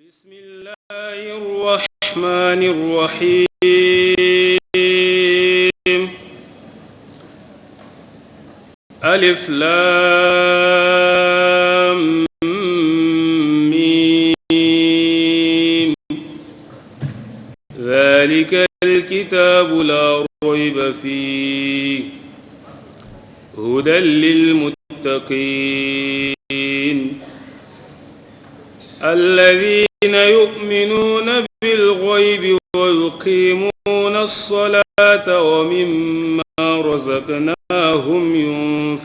بسم الله الرحمن الرحيم. ألف لام ميم. ذلك الكتاب لا ريب فيه هدى للمتقين الذين يؤمنون بالغيب ويقيمون الصلاة ومما رزقناهم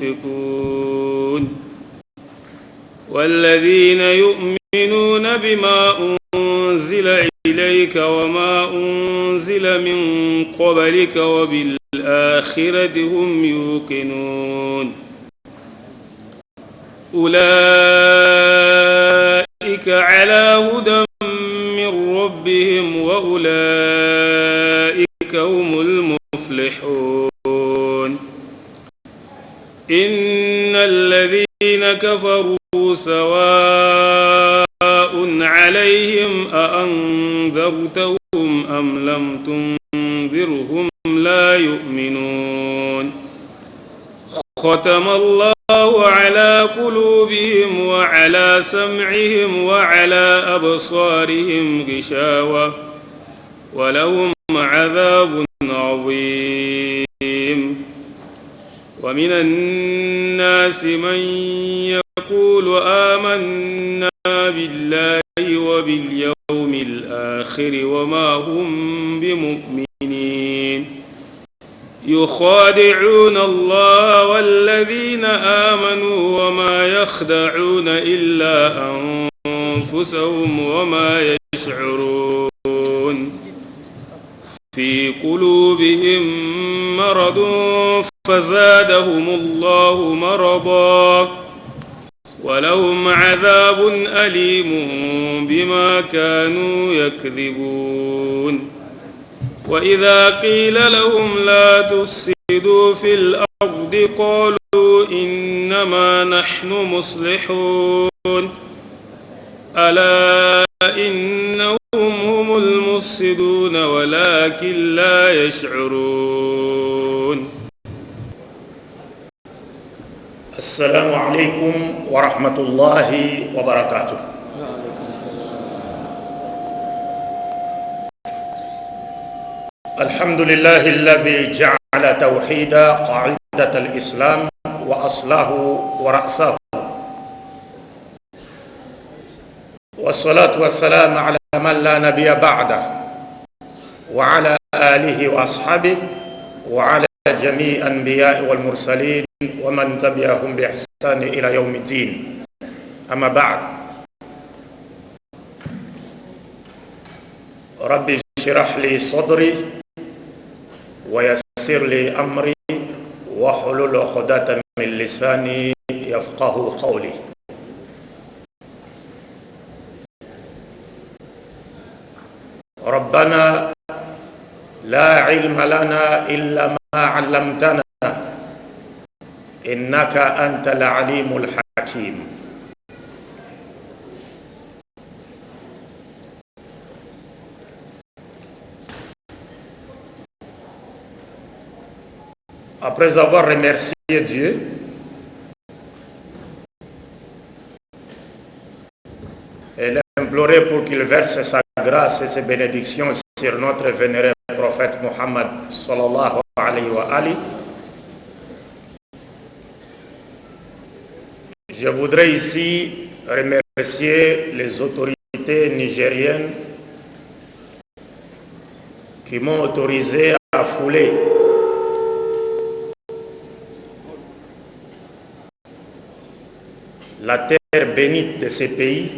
ينفقون والذين يؤمنون بما أنزل إليك وما أنزل من قبلك وبالآخرة هم يوقنون أولئك على هدى من ربهم وأولئك هم المفلحون. إن الذين كفروا سواء عليهم أأنذرتهم أم لم تنذرهم لا يؤمنون. ختم الله على قلوبهم وعلى سمعهم وعلى أبصارهم غشاوة ولهم عذاب عظيم. ومن الناس من يقول آمنا بالله وباليوم الآخر وما هم بمؤمنين يخادعون الله والذين آمنوا وما يخدعون إلا أنفسهم وما يشعرون. في قلوبهم مرض فزادهم الله مرضا ولهم عذاب أليم بما كانوا يكذبون. وإذا قيل لهم لا تفسدوا في الأرض قالوا إنما نحن مصلحون ألا إنهم هم المفسدون ولكن لا يشعرون. السلام عليكم ورحمة الله وبركاته. الحمد لله الذي جعل توحيد قاعدة الإسلام وأصله ورأسه، والصلاة والسلام على من لا نبي بعده وعلى آله وأصحابه وعلى جميع الأنبياء والمرسلين ومن تبعهم بإحسان إلى يوم الدين. أما بعد، ربي اشرح لي صدري ويسر لي أمري واحلل عقدة من لساني يفقه قولي. ربنا لا علم لنا إلا ما علمتنا إنك أنت العليم الحكيم. Après avoir remercié Dieu et l'imploré pour qu'il verse sa grâce et ses bénédictions sur notre vénéré prophète Muhammad sallallahu alayhi wa ali, je voudrais ici remercier les autorités nigériennes qui m'ont autorisé à fouler la terre bénite de ces pays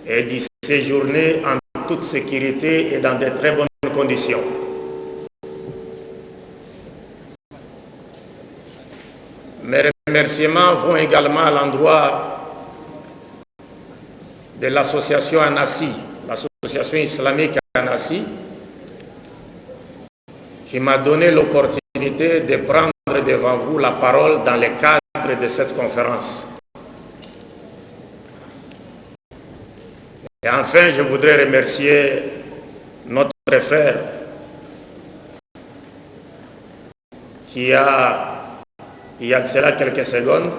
et d'y séjourner en toute sécurité et dans de très bonnes conditions. Mes remerciements vont également à l'endroit de l'association Anassi, l'association islamique Anassi, qui m'a donné l'opportunité de prendre devant vous la parole dans le cadre de cette conférence. Et enfin, je voudrais remercier notre frère qui a, il y a de cela quelques secondes,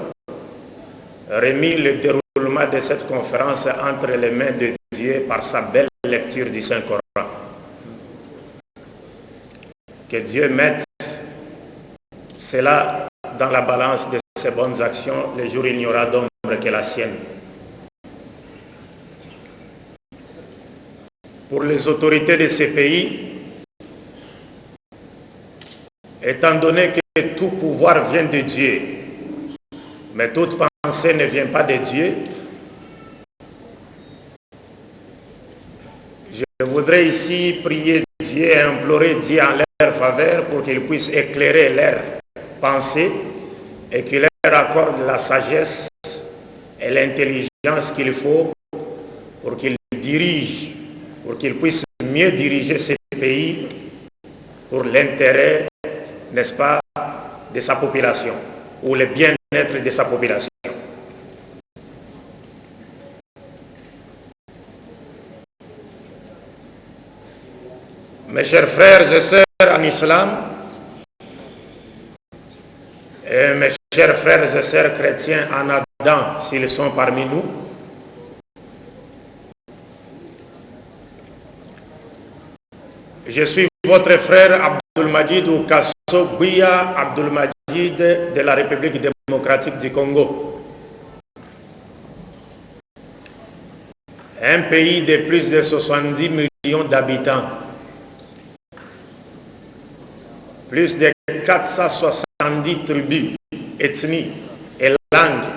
remis le déroulement de cette conférence entre les mains de Dieu par sa belle lecture du Saint-Coran. Que Dieu mette cela dans la balance de ses bonnes actions. Le jour où il n'y aura d'ombre que la sienne. Pour les autorités de ces pays, étant donné que tout pouvoir vient de Dieu, mais toute pensée ne vient pas de Dieu, je voudrais ici prier Dieu et implorer Dieu en leur faveur pour qu'il puisse éclairer leurs pensées et qu'il leur accorde la sagesse et l'intelligence qu'il faut pour qu'ils dirigent, pour qu'ils puissent mieux diriger ces pays pour l'intérêt, n'est-ce pas, de sa population ou le bien-être de sa population. Mes chers frères et sœurs en islam, et mes chers frères et sœurs chrétiens en Adam, s'ils sont parmi nous, je suis votre frère Abdul-Majid ou Kasso Biya Abdul-Majid de la République démocratique du Congo. Un pays de plus de 70 millions d'habitants. Plus de 470 tribus, ethnies et langues.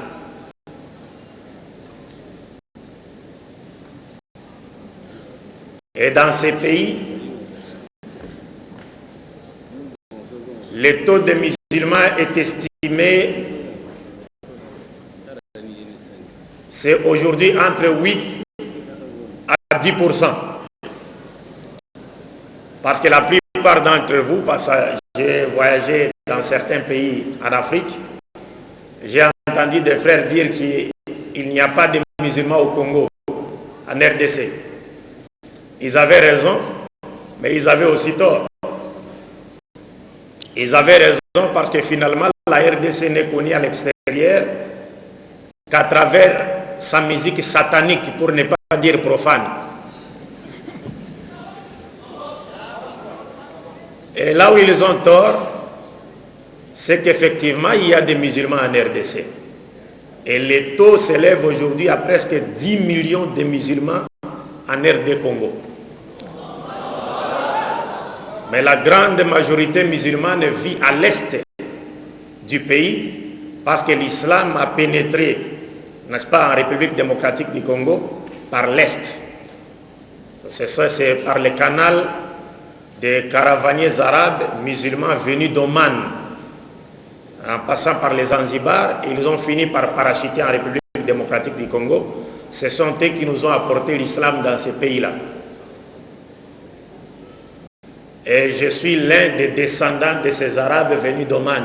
Et dans ces pays, le taux de musulmans est estimé, c'est aujourd'hui entre 8 à 10%. Parce que la plupart d'entre vous, parce que j'ai voyagé dans certains pays en Afrique, j'ai entendu des frères dire qu'il n'y a pas de musulmans au Congo, en RDC. Ils avaient raison, mais ils avaient aussi tort. Ils avaient raison parce que finalement, la RDC n'est connue à l'extérieur qu'à travers sa musique satanique, pour ne pas dire profane. Et là où ils ont tort, c'est qu'effectivement, il y a des musulmans en RDC. Et le taux s'élève aujourd'hui à presque 10 millions de musulmans en RD Congo. Mais la grande majorité musulmane vit à l'est du pays parce que l'islam a pénétré, n'est-ce pas, en République démocratique du Congo par l'est. C'est ça, c'est par le canal des caravaniers arabes musulmans venus d'Oman, en passant par les Zanzibar, ils ont fini par parachuter en République démocratique du Congo. Ce sont eux qui nous ont apporté l'islam dans ces pays-là. Et je suis l'un des descendants de ces Arabes venus d'Oman.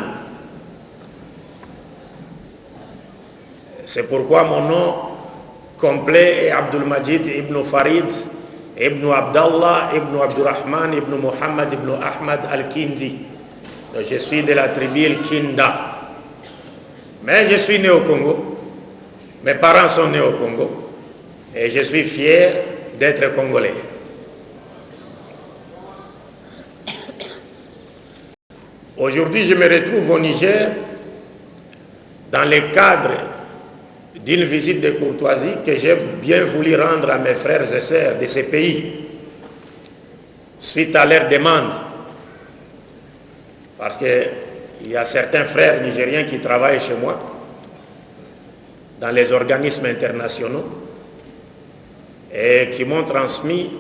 C'est pourquoi mon nom complet est Abdul-Majid ibn Farid, ibn Abdallah, ibn Abdurrahman, ibn Muhammad, ibn Ahmad al-Kindi. Donc je suis de la tribu Kinda. Mais je suis né au Congo. Mes parents sont nés au Congo. Et je suis fier d'être congolais. Aujourd'hui, je me retrouve au Niger dans le cadre d'une visite de courtoisie que j'ai bien voulu rendre à mes frères et sœurs de ces pays suite à leur demande. Parce qu'il y a certains frères nigériens qui travaillent chez moi dans les organismes internationaux et qui m'ont transmis,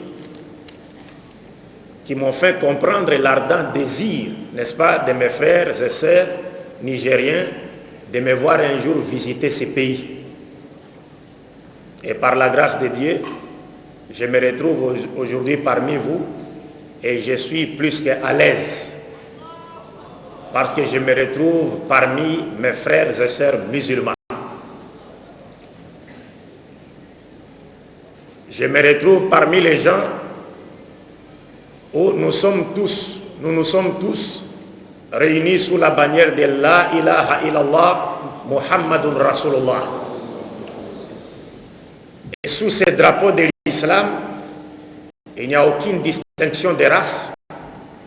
qui m'ont fait comprendre l'ardent désir, n'est-ce pas, de mes frères et sœurs nigériens de me voir un jour visiter ces pays. Et par la grâce de Dieu, je me retrouve aujourd'hui parmi vous et je suis plus qu'à l'aise parce que je me retrouve parmi mes frères et sœurs musulmans. je me retrouve parmi les gens où nous nous sommes tous réunis sous la bannière de La ilaha illallah Muhammadun Rasulullah. Et sous ces drapeaux de l'islam, il n'y a aucune distinction de race,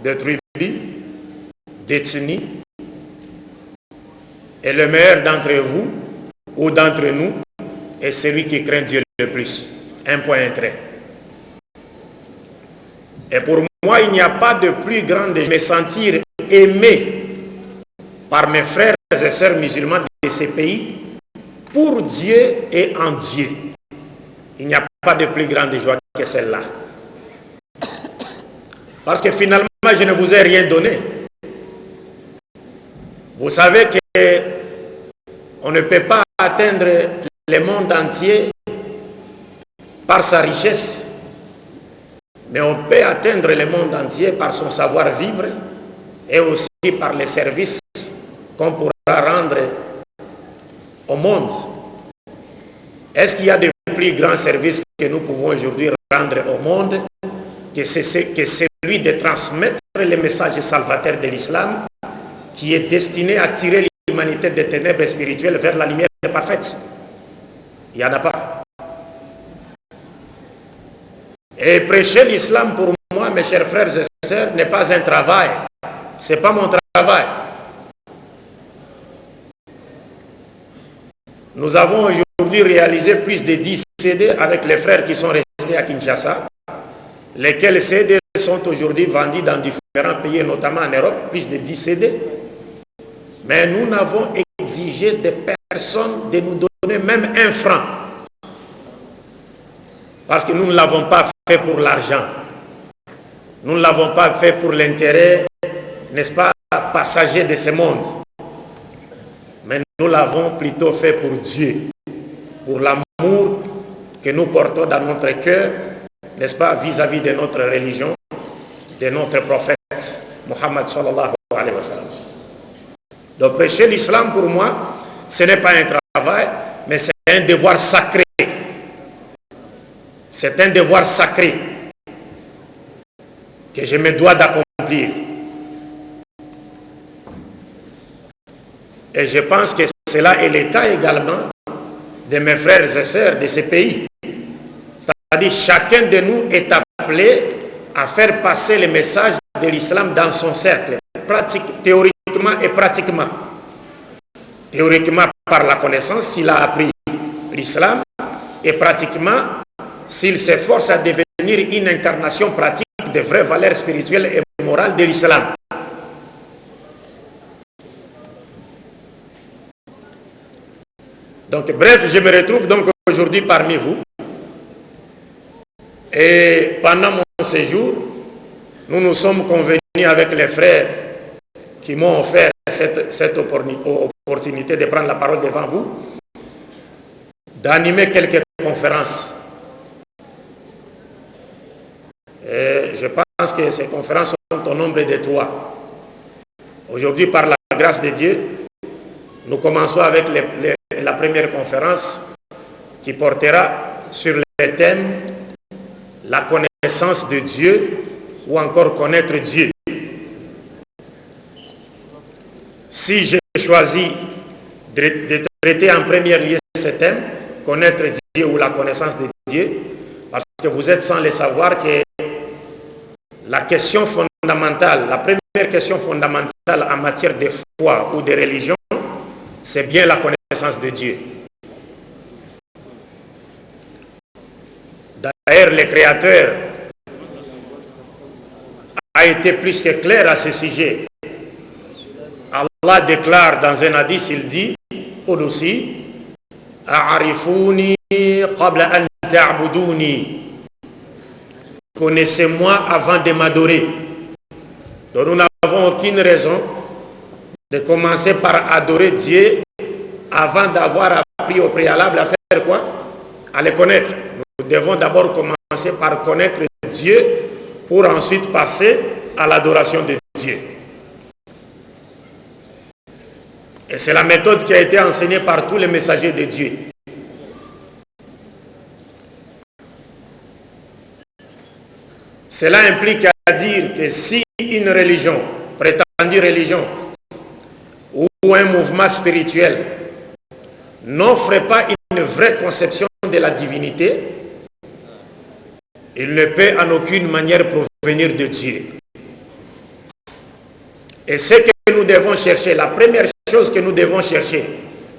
de tribu, d'ethnie. Et le meilleur d'entre vous ou d'entre nous est celui qui craint Dieu le plus. Un point, un trait. Et pour moi, il n'y a pas de plus grand de me sentir aimé par mes frères et sœurs musulmans de ces pays pour Dieu et en Dieu. Il n'y a pas de plus grande joie que celle-là. Parce que finalement, je ne vous ai rien donné. Vous savez qu'on ne peut pas atteindre le monde entier par sa richesse, mais on peut atteindre le monde entier par son savoir-vivre et aussi par les services qu'on pourra rendre au monde. Est-ce qu'il y a de plus grands services que nous pouvons aujourd'hui rendre au monde que celui de transmettre le message salvateur de l'islam qui est destiné à tirer l'humanité des ténèbres spirituelles vers la lumière parfaite? Il n'y en a pas. Et prêcher l'islam pour moi, mes chers frères et sœurs, n'est pas un travail. Ce n'est pas mon travail. Nous avons aujourd'hui réalisé plus de 10 CD avec les frères qui sont restés à Kinshasa, lesquels CD sont aujourd'hui vendus dans différents pays, notamment en Europe, plus de 10 CD. Mais nous n'avons exigé de personne de nous donner même un franc. Parce que nous ne l'avons pas fait pour l'argent. Nous ne l'avons pas fait pour l'intérêt, n'est-ce pas, passager de ce monde. Mais nous l'avons plutôt fait pour Dieu, pour l'amour que nous portons dans notre cœur, n'est-ce pas, vis-à-vis de notre religion, de notre prophète, Muhammad sallallahu alayhi wa sallam. Donc prêcher l'islam pour moi, ce n'est pas un travail, mais c'est un devoir sacré. C'est un devoir sacré que je me dois d'accomplir. Et je pense que cela est l'état également de mes frères et sœurs de ces pays. C'est-à-dire chacun de nous est appelé à faire passer le message de l'islam dans son cercle, théoriquement et pratiquement. Théoriquement par la connaissance, s'il a appris l'islam, et pratiquement s'il s'efforce à devenir une incarnation pratique de vraies valeurs spirituelles et morales de l'islam. Donc bref, je me retrouve donc aujourd'hui parmi vous. Et pendant mon séjour, nous nous sommes convenus avec les frères qui m'ont offert cette opportunité de prendre la parole devant vous, d'animer quelques conférences. Et je pense que ces conférences sont au nombre de 3. Aujourd'hui, par la grâce de Dieu, nous commençons avec la première conférence qui portera sur le thème la connaissance de Dieu ou encore connaître Dieu. Si j'ai choisi de traiter en premier lieu ce thème, connaître Dieu ou la connaissance de Dieu, parce que vous êtes sans le savoir que la question fondamentale, la première question fondamentale en matière de foi ou de religion, c'est bien la connaissance de Dieu. D'ailleurs, le Créateur a été plus que clair à ce sujet. Allah déclare dans un hadith, il dit, Qudusi, A'arifuni qabla an ta'buduni. Connaissez-moi avant de m'adorer. Donc nous n'avons aucune raison de commencer par adorer Dieu avant d'avoir appris au préalable à faire quoi? À le connaître. Nous devons d'abord commencer par connaître Dieu pour ensuite passer à l'adoration de Dieu. Et c'est la méthode qui a été enseignée par tous les messagers de Dieu. Cela implique à dire que si une religion, prétendue religion, ou un mouvement spirituel n'offre pas une vraie conception de la divinité, il ne peut en aucune manière provenir de Dieu. Et ce que nous devons chercher, la première chose que nous devons chercher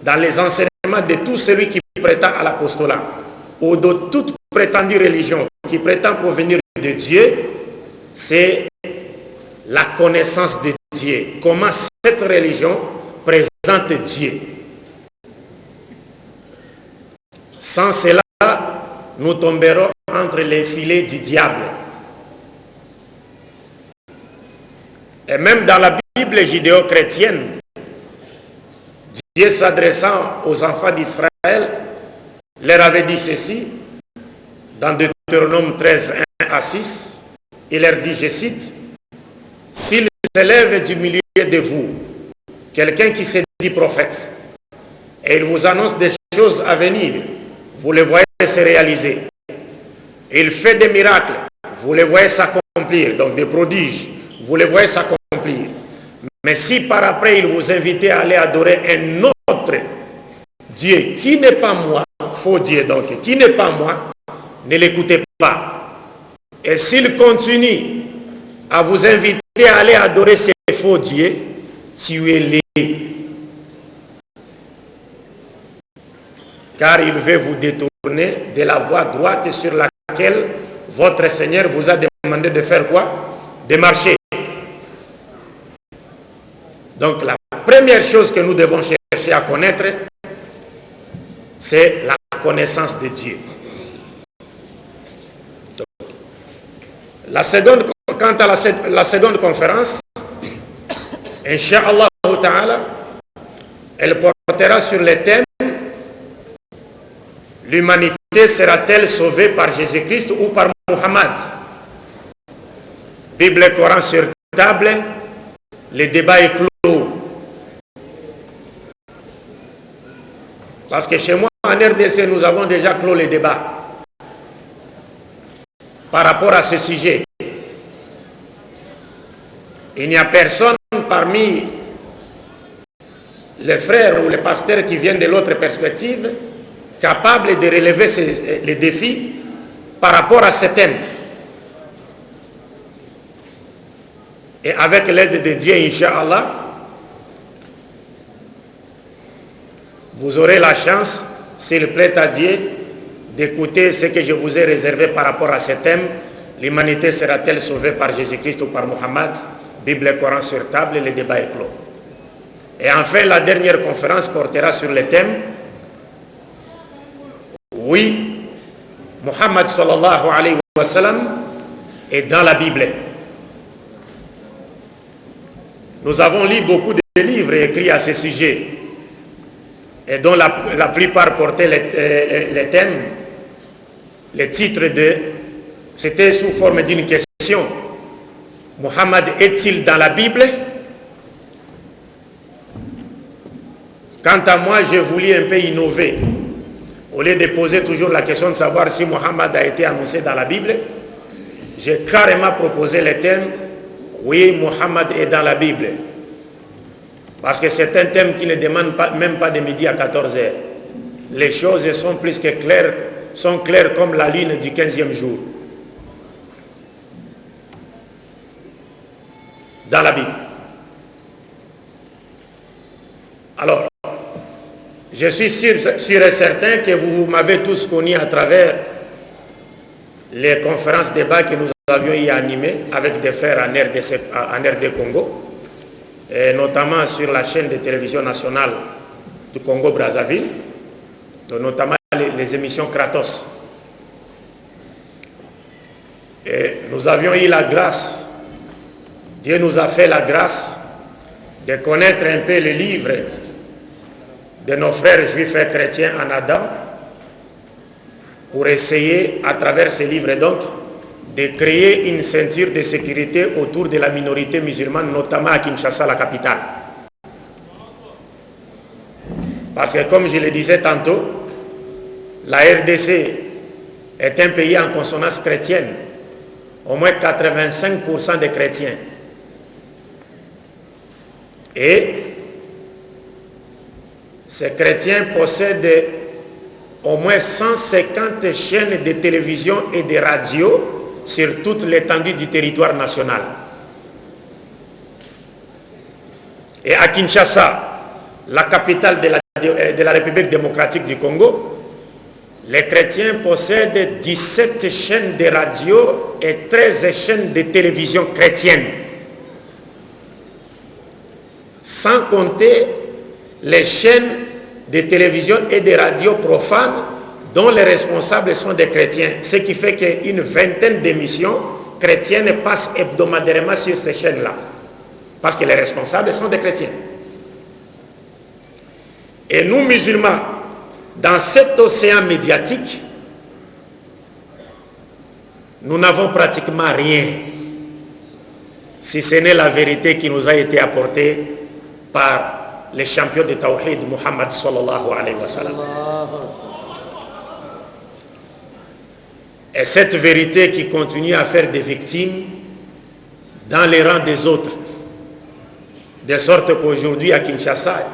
dans les enseignements de tout celui qui prétend à l'apostolat ou de toute prétendue religion qui prétend provenir de Dieu, c'est la connaissance de Dieu. Comment cette religion présente Dieu. Sans cela, nous tomberons entre les filets du diable. Et même dans la Bible judéo-chrétienne, Dieu s'adressant aux enfants d'Israël, leur avait dit ceci, dans Deutéronome 13, 1 à 6, il leur dit, je cite, « S'il s'élève du milieu de vous, quelqu'un qui se dit prophète, et il vous annonce des choses à venir, vous les voyez se réaliser. Il fait des miracles, vous les voyez s'accomplir, donc des prodiges, vous les voyez s'accomplir. Mais si par après il vous invite à aller adorer un autre Dieu qui n'est pas moi, faux Dieu donc, qui n'est pas moi, ne l'écoutez pas. Et s'il continue à vous inviter à aller adorer ces faux dieux, tuez-les. Car il veut vous détourner de la voie droite sur laquelle votre Seigneur vous a demandé de faire quoi? De marcher. Donc la première chose que nous devons chercher à connaître, c'est la connaissance de Dieu. Donc, quant à la seconde conférence, Inch'Allah Ta'ala, elle portera sur le thème l'humanité sera-t-elle sauvée par Jésus-Christ ou par Muhammad? Bible et Coran sur table, le débat est clos. Parce que chez moi, en RDC, nous avons déjà clos les débats par rapport à ce sujet. Il n'y a personne parmi les frères ou les pasteurs qui viennent de l'autre perspective capable de relever les défis par rapport à ce thème. Et avec l'aide de Dieu, Inch'Allah, vous aurez la chance, s'il plaît à Dieu, d'écouter ce que je vous ai réservé par rapport à ce thème. L'humanité sera-t-elle sauvée par Jésus-Christ ou par Muhammad? Bible et Coran sur table, le débat est clos. Et enfin, la dernière conférence portera sur le thème oui, Muhammad sallallahu alayhi wa sallam est dans la Bible. Nous avons lu beaucoup de livres écrits à ce sujet et dont la plupart portaient les thèmes, les titres c'était sous forme d'une question. Muhammad est-il dans la Bible? Quant à moi, j'ai voulu un peu innover. Au lieu de poser toujours la question de savoir si Muhammad a été annoncé dans la Bible, j'ai carrément proposé le thème « Oui, Muhammad est dans la Bible ». Parce que c'est un thème qui ne demande même pas de midi à 14 heures. Les choses sont plus que claires, sont claires comme la lune du 15e jour. Dans la Bible. Alors, je suis sûr et certain que vous m'avez tous connu à travers les conférences débats que nous avions y animées avec des frères en RD Congo, et notamment sur la chaîne de télévision nationale du Congo-Brazzaville, notamment les émissions Kratos. Et nous avions eu la grâce, Dieu nous a fait la grâce de connaître un peu les livres de nos frères juifs et chrétiens en Adam, pour essayer, à travers ces livres donc, de créer une ceinture de sécurité autour de la minorité musulmane, notamment à Kinshasa, la capitale. Parce que comme je le disais tantôt, la RDC est un pays en consonance chrétienne. au moins 85% des chrétiens. Et ces chrétiens possèdent au moins 150 chaînes de télévision et de radio sur toute l'étendue du territoire national. Et à Kinshasa, la capitale de la République démocratique du Congo, les chrétiens possèdent 17 chaînes de radio et 13 chaînes de télévision chrétiennes. Sans compter les chaînes de télévision et de radio profanes dont les responsables sont des chrétiens. Ce qui fait qu'une vingtaine d'émissions chrétiennes passent hebdomadairement sur ces chaînes-là. Parce que les responsables sont des chrétiens. Et nous, musulmans, dans cet océan médiatique, nous n'avons pratiquement rien, si ce n'est la vérité qui nous a été apportée par les champions de Tawhid, Muhammad sallallahu alayhi wa sallam. Et cette vérité qui continue à faire des victimes dans les rangs des autres. De sorte qu'aujourd'hui à Kinshasa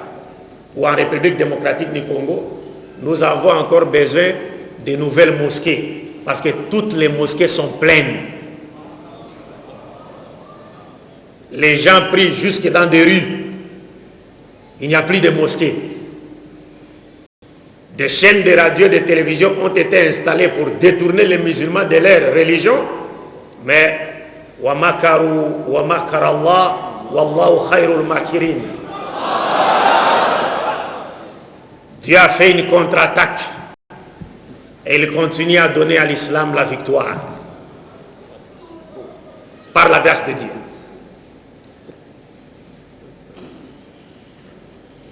ou en République démocratique du Congo, nous avons encore besoin de nouvelles mosquées parce que toutes les mosquées sont pleines. Les gens prient jusque dans des rues. Il n'y a plus de mosquées. Des chaînes de radio et de télévision ont été installées pour détourner les musulmans de leur religion, mais wa makaru wa makarallah wallahu khairul makirin. Dieu a fait une contre-attaque et il continue à donner à l'islam la victoire par la grâce de Dieu.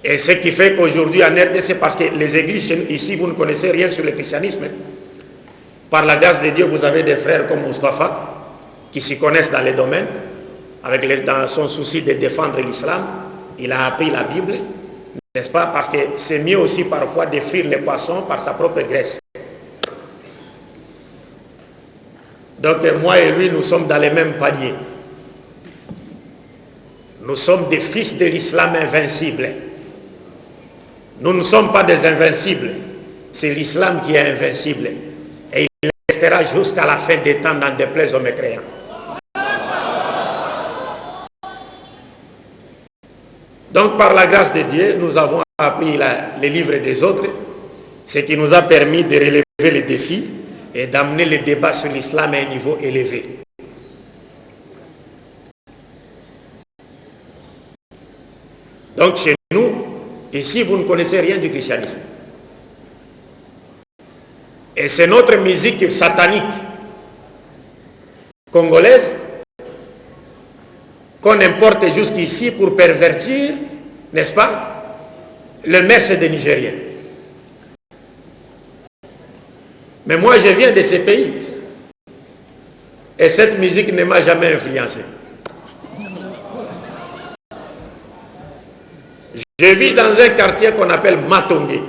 Et ce qui fait qu'aujourd'hui en RDC, parce que les églises ici, vous ne connaissez rien sur le christianisme, par la grâce de Dieu, vous avez des frères comme Mustafa qui s'y connaissent dans les domaines, dans son souci de défendre l'islam. Il a appris la Bible, n'est-ce pas? Parce que c'est mieux aussi parfois de frire les poissons par sa propre graisse. Donc moi et lui, nous sommes dans les mêmes paniers. Nous sommes des fils de l'islam invincible. Nous ne sommes pas des invincibles. C'est l'islam qui est invincible. Et il restera jusqu'à la fin des temps, n'en déplaise aux mécréants. Donc par la grâce de Dieu, nous avons appris les livres des autres, ce qui nous a permis de relever les défis et d'amener le débat sur l'islam à un niveau élevé. Donc chez nous, ici, vous ne connaissez rien du christianisme. Et c'est notre musique satanique congolaise qu'on importe jusqu'ici pour pervertir, n'est-ce pas, le mœurs des Nigériens. Mais moi, je viens de ces pays. Et cette musique ne m'a jamais influencé. Je vis dans un quartier qu'on appelle Matongé.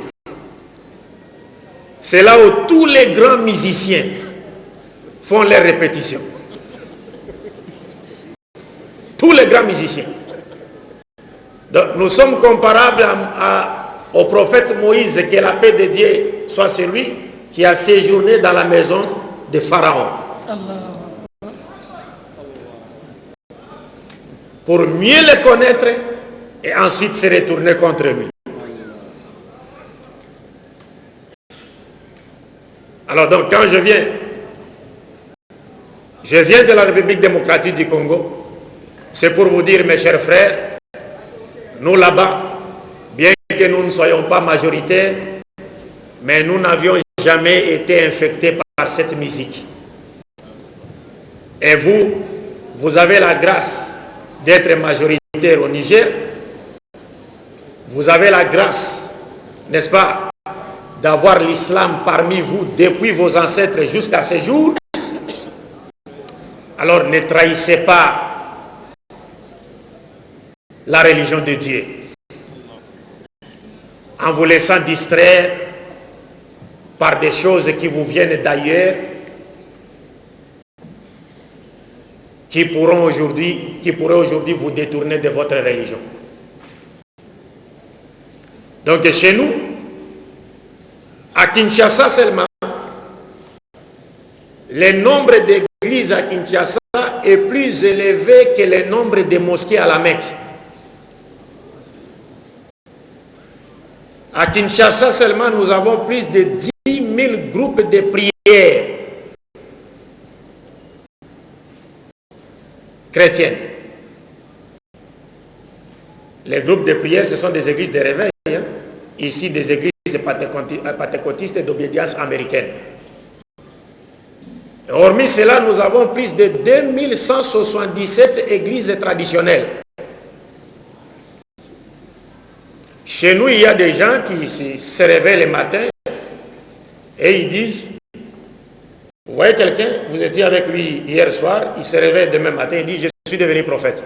C'est là où tous les grands musiciens font leurs répétitions. Tous les grands musiciens. Donc nous sommes comparables au prophète Moïse, que la paix de Dieu soit sur lui, qui a séjourné dans la maison de Pharaon. Pour mieux le connaître et ensuite se retourner contre lui. Alors donc quand je viens de la République démocratique du Congo, c'est pour vous dire, mes chers frères, nous là-bas, bien que nous ne soyons pas majoritaires, mais nous n'avions jamais été infectés par cette musique. Et vous avez la grâce d'être majoritaire au Niger. Vous avez la grâce, n'est-ce pas, d'avoir l'islam parmi vous depuis vos ancêtres jusqu'à ce jour. Alors ne trahissez pas la religion de Dieu en vous laissant distraire par des choses qui vous viennent d'ailleurs qui pourraient aujourd'hui vous détourner de votre religion. Donc chez nous, à Kinshasa seulement, le nombre d'églises à Kinshasa est plus élevé que le nombre de mosquées à la Mecque. À Kinshasa seulement, nous avons plus de 10 000 groupes de prières chrétiennes. Les groupes de prières, ce sont des églises de réveil. Hein? Ici, des églises pentecôtistes d'obédience américaine. Hormis cela, nous avons plus de 2177 églises traditionnelles. Chez nous, il y a des gens qui se réveillent le matin et ils disent, vous voyez quelqu'un, vous étiez avec lui hier soir, il se réveille demain matin, il dit, je suis devenu prophète.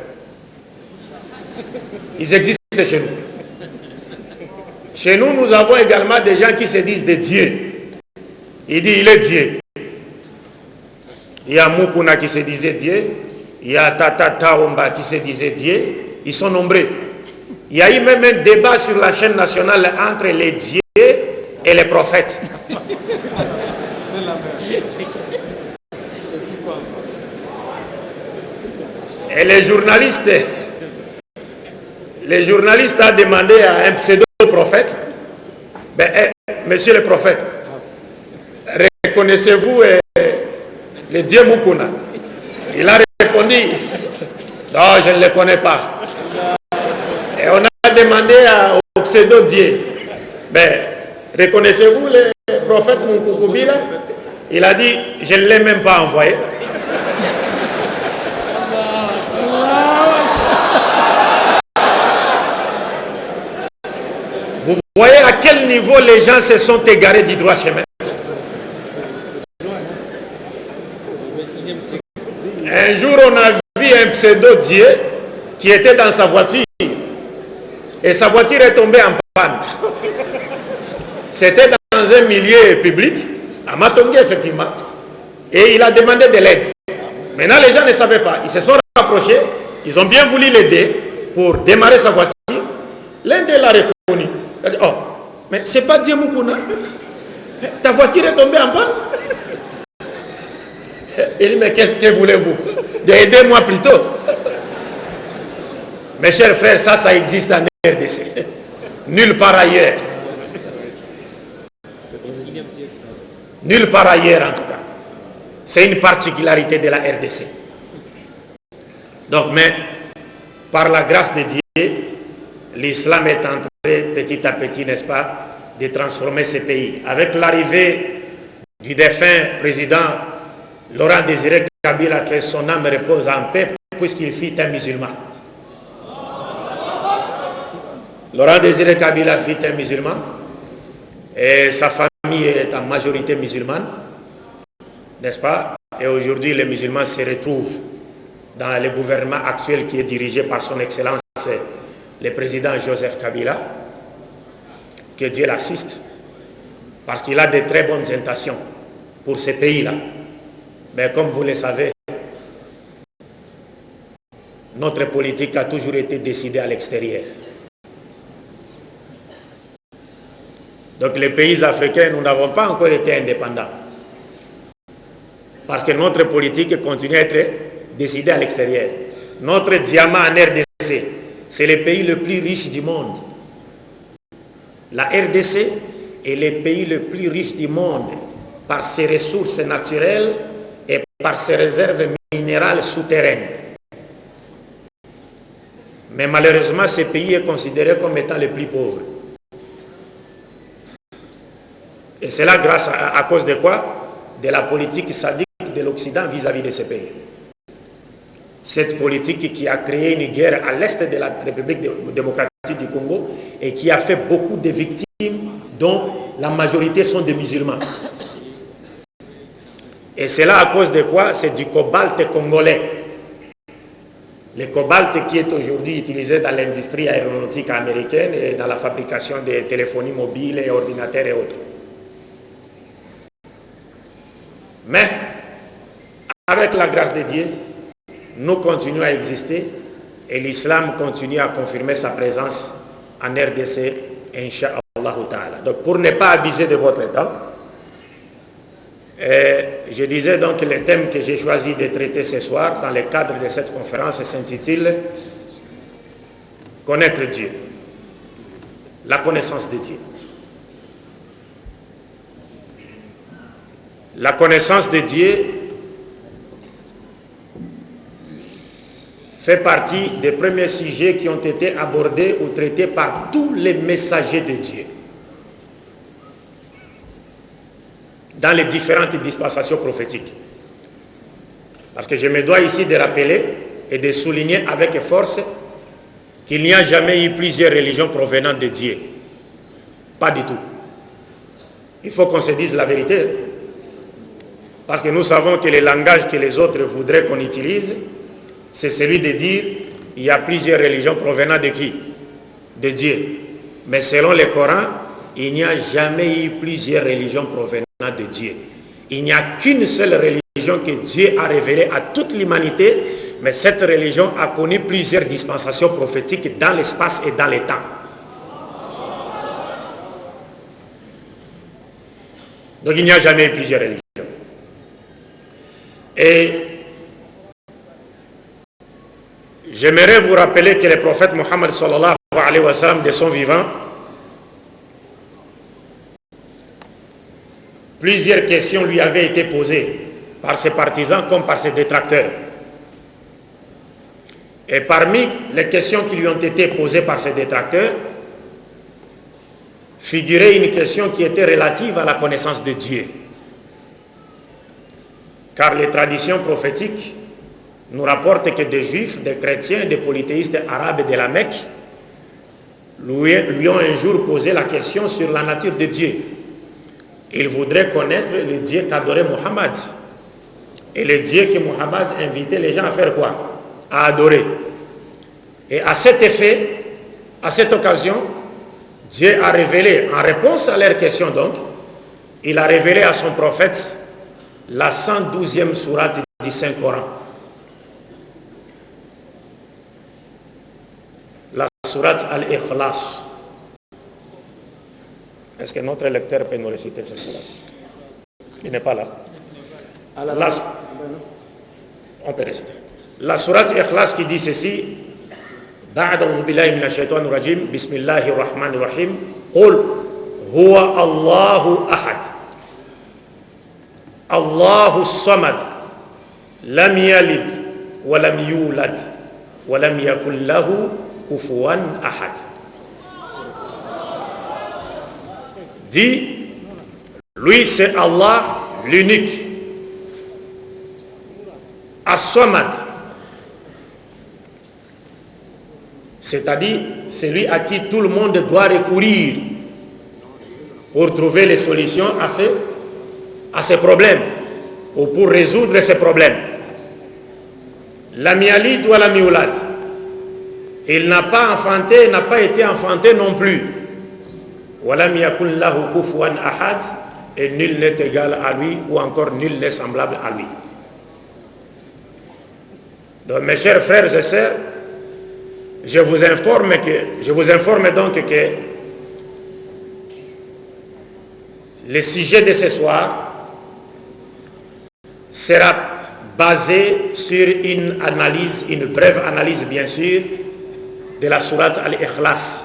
Ils existent chez nous. Chez nous, nous avons également des gens qui se disent de Dieu. Il dit, il est Dieu. Il y a Mukuna qui se disait Dieu. Il y a Tata Taomba qui se disait Dieu. Ils sont nombreux. Il y a eu même un débat sur la chaîne nationale entre les dieux et les prophètes. Et les journalistes ont demandé à un pseudo-prophète, monsieur le prophète, reconnaissez-vous le dieu Mukuna? Il a répondu, non, je ne le connais pas. Et on a demandé au pseudo-dieu, reconnaissez-vous le prophète Mukukubila? Il a dit, je ne l'ai même pas envoyé. Vous voyez à quel niveau les gens se sont égarés du droit chemin. Un jour, on a vu un pseudo-dieu qui était dans sa voiture et sa voiture est tombée en panne. C'était dans un milieu public, à Matongue effectivement, et il a demandé de l'aide. Maintenant, les gens ne savaient pas. Ils se sont rapprochés, ils ont bien voulu l'aider pour démarrer sa voiture. L'un d'eux l'a reconnu. Il a dit, oh, mais c'est pas Dieu Mukuna. Ta voiture est tombée en panne. Il dit, mais qu'est-ce que voulez-vous? Aidez-moi plutôt. Mes chers frères, ça existe en RDC. Nulle part ailleurs. Nulle part ailleurs en tout cas. C'est une particularité de la RDC. Donc, mais par la grâce de Dieu, l'islam est en train petit à petit, n'est-ce pas, de transformer ce pays. Avec l'arrivée du défunt président Laurent Désiré Kabila, que son âme repose en paix, puisqu'il fut un musulman. Laurent Désiré Kabila fut un musulman et sa famille est en majorité musulmane, n'est-ce pas? Et aujourd'hui, les musulmans se retrouvent dans le gouvernement actuel qui est dirigé par son excellence, le président Joseph Kabila, que Dieu l'assiste, parce qu'il a de très bonnes intentions pour ce pays-là. Mais comme vous le savez, notre politique a toujours été décidée à l'extérieur. Donc les pays africains, nous n'avons pas encore été indépendants. Parce que notre politique continue à être décidée à l'extérieur. Notre diamant en RDC, c'est le pays le plus riche du monde. La RDC est le pays le plus riche du monde par ses ressources naturelles et par ses réserves minérales souterraines. Mais malheureusement, ce pays est considéré comme étant le plus pauvre. Et c'est là grâce à cause de quoi? De la politique sadique de l'Occident vis-à-vis de ce pays. Cette politique qui a créé une guerre à l'est de la République démocratique du Congo et qui a fait beaucoup de victimes dont la majorité sont des musulmans. Et c'est là à cause de quoi? C'est du cobalt congolais. Le cobalt qui est aujourd'hui utilisé dans l'industrie aéronautique américaine et dans la fabrication des téléphonie mobiles et ordinateurs et autres. Mais, avec la grâce de Dieu, nous continuons à exister et l'islam continue à confirmer sa présence en RDC, Inch'Allah Ta'ala. Donc pour ne pas abuser de votre temps, je disais donc que le thème que j'ai choisi de traiter ce soir dans le cadre de cette conférence s'intitule « Connaître Dieu », la connaissance de Dieu. La connaissance de Dieu fait partie des premiers sujets qui ont été abordés ou traités par tous les messagers de Dieu dans les différentes dispensations prophétiques. Parce que je me dois ici de rappeler et de souligner avec force qu'il n'y a jamais eu plusieurs religions provenant de Dieu. Pas du tout. Il faut qu'on se dise la vérité. Parce que nous savons que le langage que les autres voudraient qu'on utilise, c'est celui de dire il y a plusieurs religions provenant de qui? De Dieu. Mais selon le Coran, il n'y a jamais eu plusieurs religions provenant de Dieu. Il n'y a qu'une seule religion que Dieu a révélée à toute l'humanité, mais cette religion a connu plusieurs dispensations prophétiques dans l'espace et dans le temps. Donc il n'y a jamais eu plusieurs religions. Et j'aimerais vous rappeler que le prophète Mohammed sallallahu alayhi wa sallam, de son vivant, plusieurs questions lui avaient été posées par ses partisans comme par ses détracteurs. Et parmi les questions qui lui ont été posées par ses détracteurs, figurait une question qui était relative à la connaissance de Dieu. Car les traditions prophétiques nous rapportent que des juifs, des chrétiens, des polythéistes arabes de la Mecque lui ont un jour posé la question sur la nature de Dieu. Il voudrait connaître le Dieu qu'adorait Mohammed. Et le Dieu que Mohammed invitait les gens à faire quoi? À adorer. Et à cet effet, à cette occasion, Dieu a révélé, en réponse à leur question donc, il a révélé à son prophète la 112e sourate du Saint-Coran. La sourate Al-Ikhlas. Est-ce que notre lecteur peut nous réciter cette sourate? Il n'est pas là. On peut réciter. La sourate Ikhlas qui dit ceci: Ba'da'udhu billahi minash shaitanir rajim, bismillahir rahmanir rahim, Qul huwa Allahu ahad, Allahu samad, lam yalid wa lam yulad wa lam yakul lahu kufuwan ahad. Dit, lui c'est Allah l'unique, As-Samad, c'est-à-dire celui à qui tout le monde doit recourir pour trouver les solutions à ses problèmes ou pour résoudre ses problèmes. Lam yalid wa lam yulad, il n'a pas enfanté, n'a pas été enfanté non plus. Wa lam yakun lahu kufuwan ahad, et nul n'est égal à lui, ou encore nul n'est semblable à lui. Donc mes chers frères et sœurs, je vous informe donc que le sujet de ce soir sera basé sur une analyse, une brève analyse bien sûr, de la sourate Al-Ikhlas,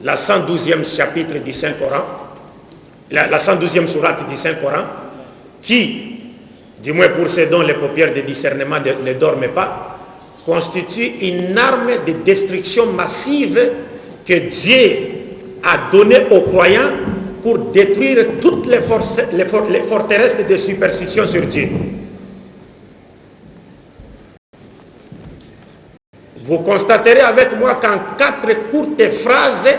la 112e chapitre du Saint-Coran, la 112e sourate du Saint-Coran, qui, du moins pour ceux dont les paupières de discernement ne dorment pas, constitue une arme de destruction massive que Dieu a donnée aux croyants pour détruire toutes les forteresses de superstition sur Dieu. Vous constaterez avec moi qu'en 4 courtes phrases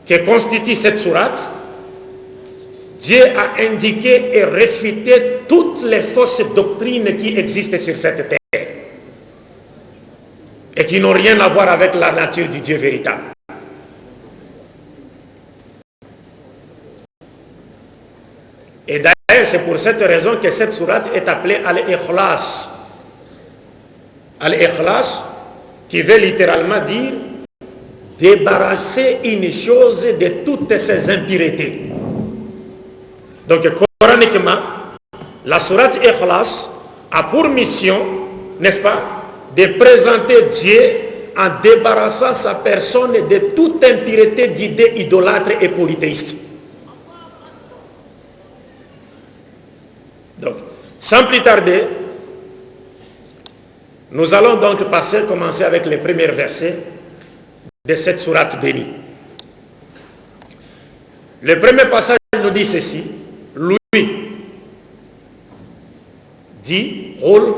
que constitue cette sourate, Dieu a indiqué et réfuté toutes les fausses doctrines qui existent sur cette terre et qui n'ont rien à voir avec la nature du Dieu véritable. Et d'ailleurs, c'est pour cette raison que cette sourate est appelée Al-Ikhlas, Al-Ikhlas, qui veut littéralement dire débarrasser une chose de toutes ses impuretés. Donc, coraniquement, la sourate Ikhlas a pour mission, n'est-ce pas, de présenter Dieu en débarrassant sa personne de toute impureté d'idées idolâtres et polythéistes. Donc, sans plus tarder, nous allons donc commencer avec les premiers versets de cette sourate bénie. Le premier passage nous dit ceci: lui dit Qul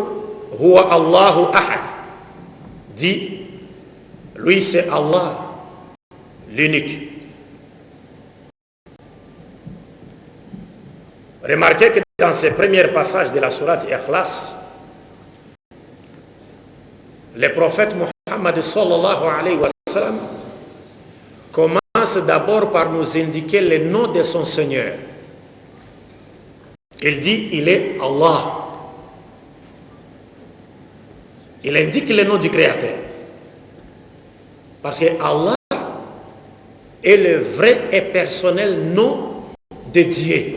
huwa Allahu ahad. Dit, lui c'est Allah, l'unique. Remarquez que dans ces premiers passages de la sourate Ikhlas, le prophète Muhammad sallallahu alayhi wa sallam commence d'abord par nous indiquer le nom de son Seigneur. Il dit, il est Allah. Il indique le nom du Créateur. Parce que Allah est le vrai et personnel nom de Dieu.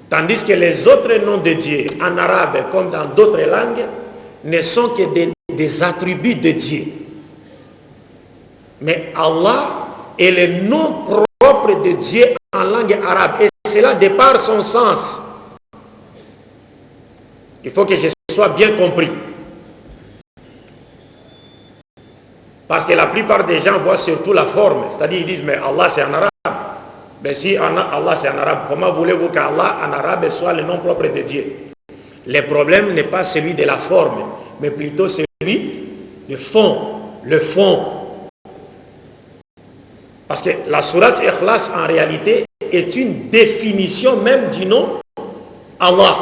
Tandis que les autres noms de Dieu, en arabe comme dans d'autres langues, ne sont que des attributs de Dieu. Mais Allah est le nom propre de Dieu en langue arabe. Et cela de par son sens. Il faut que je sois bien compris. Parce que la plupart des gens voient surtout la forme. C'est-à-dire ils disent, mais Allah c'est en arabe. Mais si Allah c'est en arabe, comment voulez-vous qu'Allah en arabe soit le nom propre de Dieu? Le problème n'est pas celui de la forme, mais plutôt celui du fond. Le fond. Parce que la sourate Ikhlas en réalité est une définition même du nom Allah.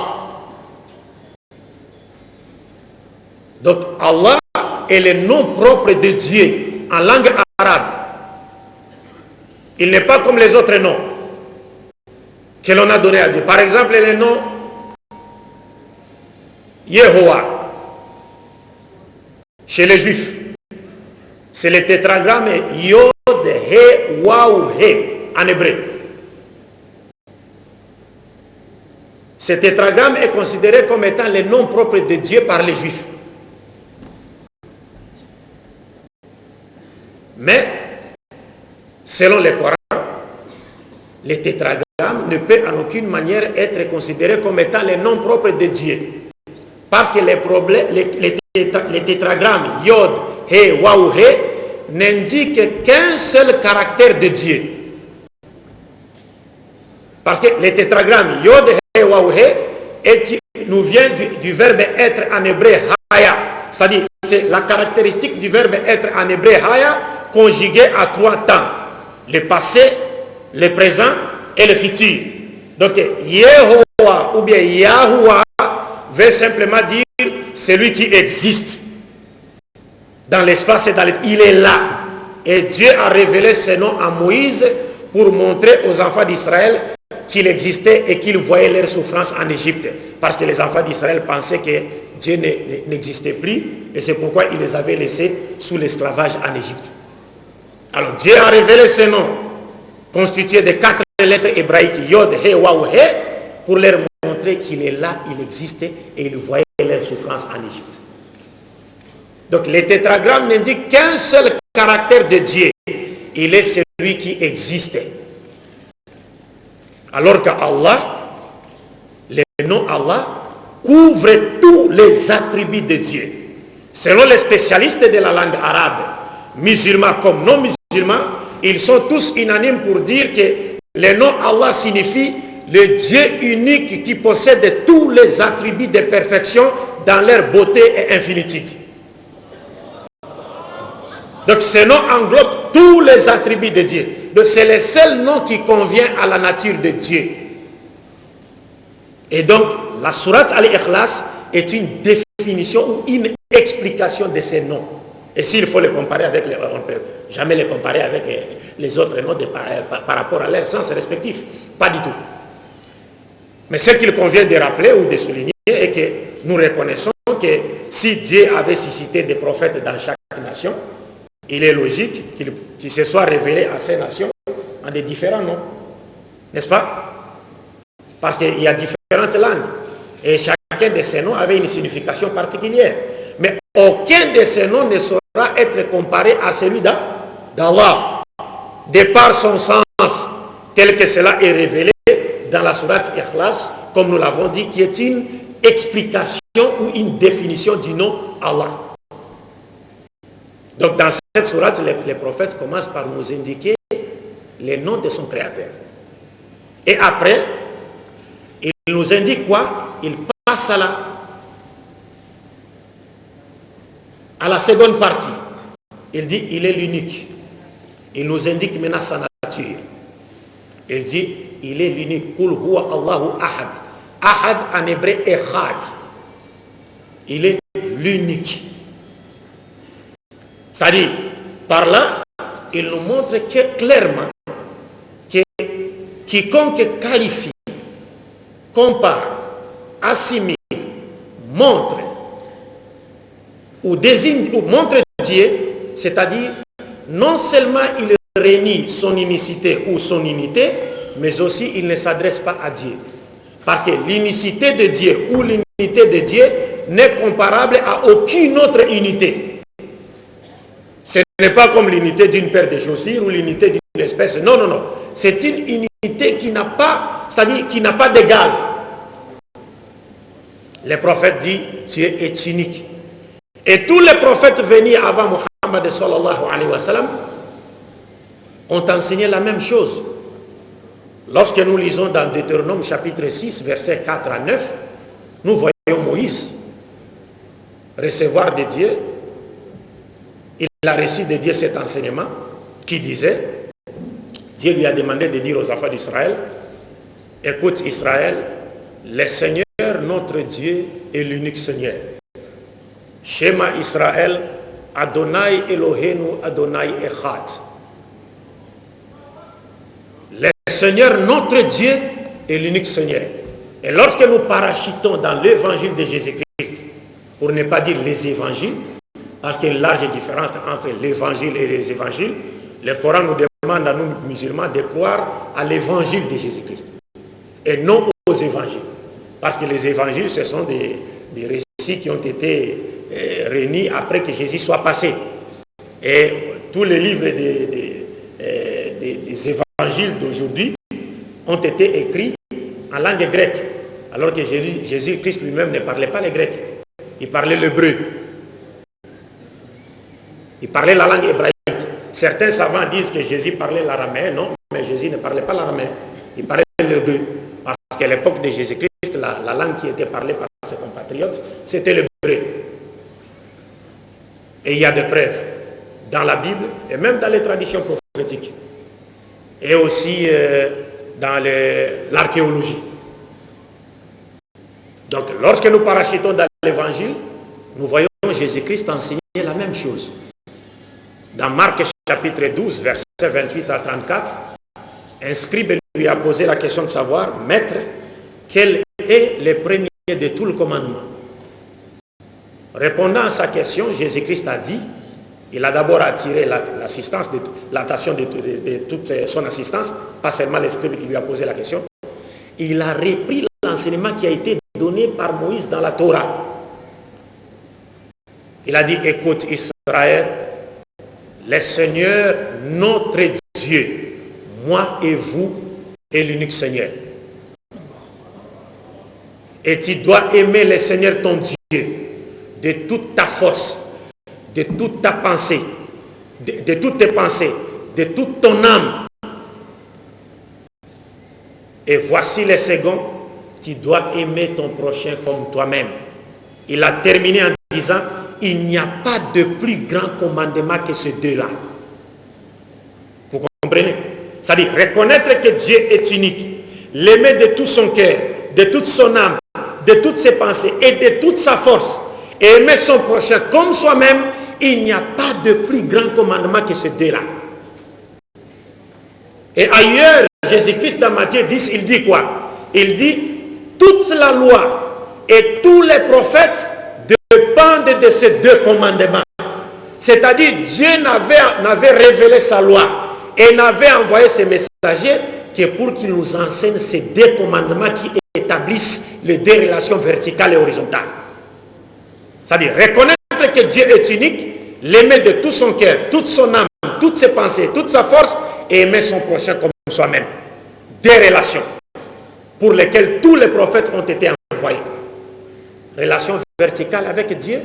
Donc Allah est le nom propre de Dieu en langue arabe. Il n'est pas comme les autres noms que l'on a donnés à Dieu. Par exemple, le nom Yehoah chez les Juifs, c'est le tétragramme Yod, He, Waou, He en hébreu. Ce tétragramme est considéré comme étant le nom propre de Dieu par les Juifs. Mais, selon le Coran, le tétragramme ne peut en aucune manière être considéré comme étant le nom propre de Dieu. Parce que les tétragrammes Yod, He, Waou, He n'indiquent qu'un seul caractère de Dieu. Parce que le tétragramme Yod, He, Waou, He nous vient du verbe être en hébreu Haya. C'est-à-dire, c'est la caractéristique du verbe être en hébreu Haya conjugué à 3 temps. Le passé, le présent et le futur. Donc, Yehoah ou bien Yahuwah veut simplement dire celui qui existe dans l'espace et dans l'espace. Il est là. Et Dieu a révélé ce nom à Moïse pour montrer aux enfants d'Israël qu'il existait et qu'ils voyaient leur souffrance en Égypte. Parce que les enfants d'Israël pensaient que Dieu n'existait plus et c'est pourquoi il les avait laissés sous l'esclavage en Égypte. Alors Dieu a révélé ce nom constitué de 4 lettres hébraïques, Yod, He, Waou, He, pour leur montrer qu'il est là, il existait et ils voyaient leur souffrance en Égypte. Donc le tétragramme n'indique qu'un seul caractère de Dieu. Il est celui qui existe. Alors qu'Allah, le nom Allah, couvre tous les attributs de Dieu. Selon les spécialistes de la langue arabe, musulmans comme non musulmans, ils sont tous unanimes pour dire que le nom Allah signifie le Dieu unique qui possède tous les attributs de perfection dans leur beauté et infinitude. Donc ce nom englobe tous les attributs de Dieu. Donc c'est le seul nom qui convient à la nature de Dieu. Et donc la sourate Al-Ikhlas est une définition ou une explication de ces noms. Et s'il faut les comparer avec on ne peut jamais les comparer avec les autres noms par rapport à leur sens respectif. Pas du tout. Mais ce qu'il convient de rappeler ou de souligner est que nous reconnaissons que si Dieu avait suscité des prophètes dans chaque nation, il est logique qu'il se soit révélé à ces nations en des différents noms. N'est-ce pas? Parce qu'il y a différentes langues. Et chacun de ces noms avait une signification particulière. Mais aucun de ces noms ne saura être comparé à celui d'Allah. De par son sens, tel que cela est révélé dans la sourate Ikhlas, comme nous l'avons dit, qui est une explication ou une définition du nom Allah. Donc dans cette sourate, les prophètes commencent par nous indiquer les noms de son créateur. Et après, il nous indique quoi? Il passe à la seconde partie. Il dit, il est l'unique. Il nous indique maintenant sa nature. Il dit, il est l'unique. Qul huwa Allahu ahad. Ahad en hébreu echad. Il est l'unique. C'est-à-dire, par là, il nous montre clairement que quiconque qualifie, compare, assimile, montre ou désigne ou montre Dieu, c'est-à-dire non seulement il renie son unicité ou son unité, mais aussi il ne s'adresse pas à Dieu. Parce que l'unicité de Dieu ou l'unité de Dieu n'est comparable à aucune autre unité. Ce n'est pas comme l'unité d'une paire de chaussures ou l'unité d'une espèce. Non, non, non. C'est une unité qui n'a pas, c'est-à-dire qui n'a pas d'égal. Le prophète dit, Dieu est unique. Et tous les prophètes venus avant Muhammad sallallahu alayhi wa sallam ont enseigné la même chose. Lorsque nous lisons dans Deutéronome chapitre 6, versets 4 à 9, nous voyons Moïse recevoir de Dieu. Il a reçu de Dieu cet enseignement qui disait, Dieu lui a demandé de dire aux enfants d'Israël, écoute Israël, le Seigneur notre Dieu est l'unique Seigneur. Shema Israël, Adonai Eloheinu, Adonai Echad. Le Seigneur notre Dieu est l'unique Seigneur. Et lorsque nous parachutons dans l'évangile de Jésus-Christ, pour ne pas dire les évangiles, parce qu'il y a une large différence entre l'évangile et les évangiles, le Coran nous demande à nous musulmans de croire à l'évangile de Jésus-Christ et non aux évangiles. Parce que les évangiles, ce sont des récits qui ont été réunis après que Jésus soit passé. Et tous les livres des évangiles d'aujourd'hui ont été écrits en langue grecque, alors que Jésus-Christ lui-même ne parlait pas le grec, il parlait l'hébreu. Il parlait la langue hébraïque. Certains savants disent que Jésus parlait l'araméen. Non, mais Jésus ne parlait pas l'araméen. Il parlait l'hébreu. Parce qu'à l'époque de Jésus-Christ, la langue qui était parlée par ses compatriotes, c'était l'hébreu. Et il y a des preuves dans la Bible et même dans les traditions prophétiques. Et aussi dans l'archéologie. Donc, lorsque nous parachutons dans l'évangile, nous voyons Jésus-Christ enseigner la même chose. Dans Marc chapitre 12, versets 28 à 34, un scribe lui a posé la question de savoir, Maître, quel est le premier de tout le commandement? Répondant à sa question, Jésus-Christ a dit, il a d'abord attiré l'attention de toute son assistance, pas seulement le scribe qui lui a posé la question, il a repris l'enseignement qui a été donné par Moïse dans la Torah. Il a dit, écoute Israël, le Seigneur, notre Dieu, moi et vous, est l'unique Seigneur. Et tu dois aimer le Seigneur ton Dieu de toute ta force, de toute ta pensée, de toutes tes pensées, de toute ton âme. Et voici le second, tu dois aimer ton prochain comme toi-même. Il a terminé en disant, il n'y a pas de plus grand commandement que ces deux-là. Vous comprenez? C'est-à-dire reconnaître que Dieu est unique, l'aimer de tout son cœur, de toute son âme, de toutes ses pensées et de toute sa force, et aimer son prochain comme soi-même, il n'y a pas de plus grand commandement que ces deux-là. Et ailleurs, Jésus-Christ dans Matthieu 10, il dit quoi? Il dit, toute la loi et tous les prophètes dépendent de ces deux commandements. C'est-à-dire, Dieu n'avait révélé sa loi et n'avait envoyé ses messagers que pour qu'ils nous enseignent ces deux commandements qui établissent les deux relations verticales et horizontales. C'est-à-dire, reconnaître que Dieu est unique, l'aimer de tout son cœur, toute son âme, toutes ses pensées, toute sa force, et aimer son prochain comme soi-même. Des relations pour lesquelles tous les prophètes ont été envoyés. Relation verticale avec Dieu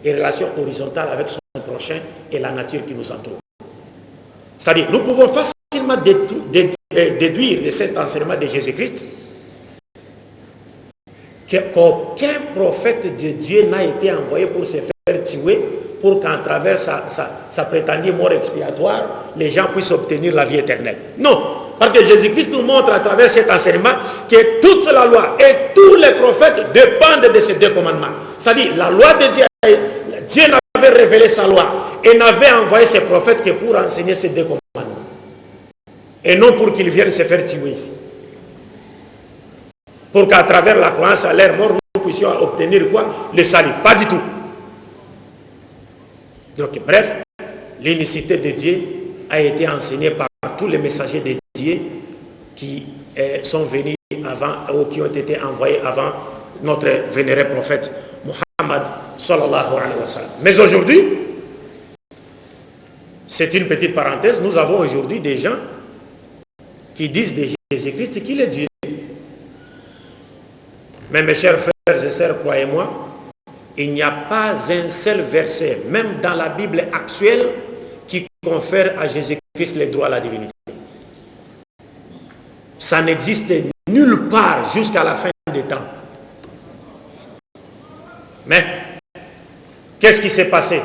et relation horizontale avec son prochain et la nature qui nous entoure. C'est-à-dire, nous pouvons facilement déduire de cet enseignement de Jésus-Christ qu'aucun prophète de Dieu n'a été envoyé pour se faire tuer, pour qu'en travers sa prétendue mort expiatoire, les gens puissent obtenir la vie éternelle. Non, parce que Jésus-Christ nous montre à travers cet enseignement que toute la loi et tous les prophètes dépendent de ces deux commandements. C'est-à-dire, la loi de Dieu, Dieu n'avait révélé sa loi et n'avait envoyé ses prophètes que pour enseigner ces deux commandements. Et non pour qu'ils viennent se faire tuer ici. Pour qu'à travers la croyance à leur mort, nous puissions obtenir quoi? Le salut. Pas du tout. Donc, bref, l'unicité de Dieu a été enseignée par tous les messagers de Dieu qui sont venus avant, ou qui ont été envoyés avant notre vénéré prophète Muhammad sallallahu alayhi wa sallam. Mais aujourd'hui, c'est une petite parenthèse, nous avons aujourd'hui des gens qui disent de Jésus-Christ qu'il est Dieu. Mais mes chers frères et sœurs, croyez-moi, il n'y a pas un seul verset, même dans la Bible actuelle, qui confère à Jésus-Christ les droits à la divinité. Ça n'existe nulle part jusqu'à la fin des temps. Mais, qu'est-ce qui s'est passé?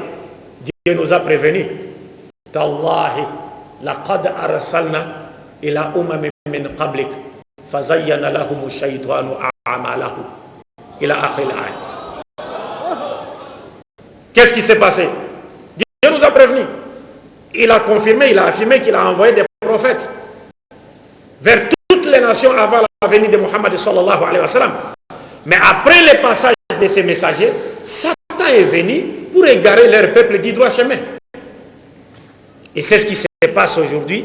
Dieu nous a prévenus. Tallahi, laqad arsalna ila umamin min qablik, fazayyana lahumu shaytanu a'malahu. Ila akhir al-ayat. Qu'est-ce qui s'est passé? Dieu nous a prévenus. Il a confirmé, il a affirmé qu'il a envoyé des prophètes vers toutes les nations avant la venue de Muhammad sallallahu alayhi wa sallam. Mais après le passage de ces messagers, Satan est venu pour égarer leur peuple du droit chemin. Et c'est ce qui se passe aujourd'hui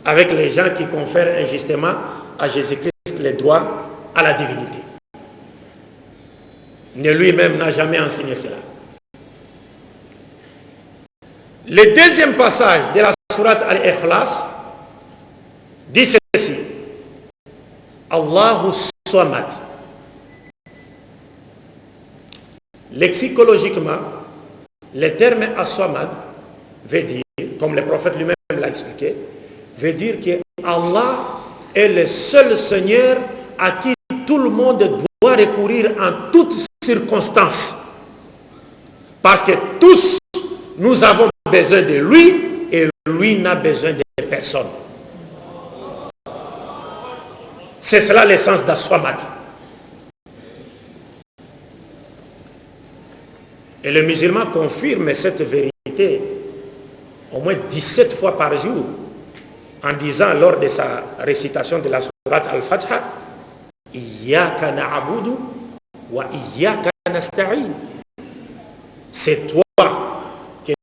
avec les gens qui confèrent injustement à Jésus-Christ les droits à la divinité. Ne lui-même n'a jamais enseigné cela. Le deuxième passage de la sourate Al-Ikhlas dit ceci. Allahu Samad. Lexicologiquement, le terme As-Samad veut dire, comme le prophète lui-même l'a expliqué, veut dire que Allah est le seul Seigneur à qui tout le monde doit recourir en toutes circonstances. Parce que tous, nous avons besoin de lui et lui n'a besoin de personne. C'est cela l'essence d'As-Samad. Et le musulman confirme cette vérité au moins 17 fois par jour en disant lors de sa récitation de la sourate Al-Fatiha, Iyyaka na'budu wa iyyaka nasta'in. C'est toi que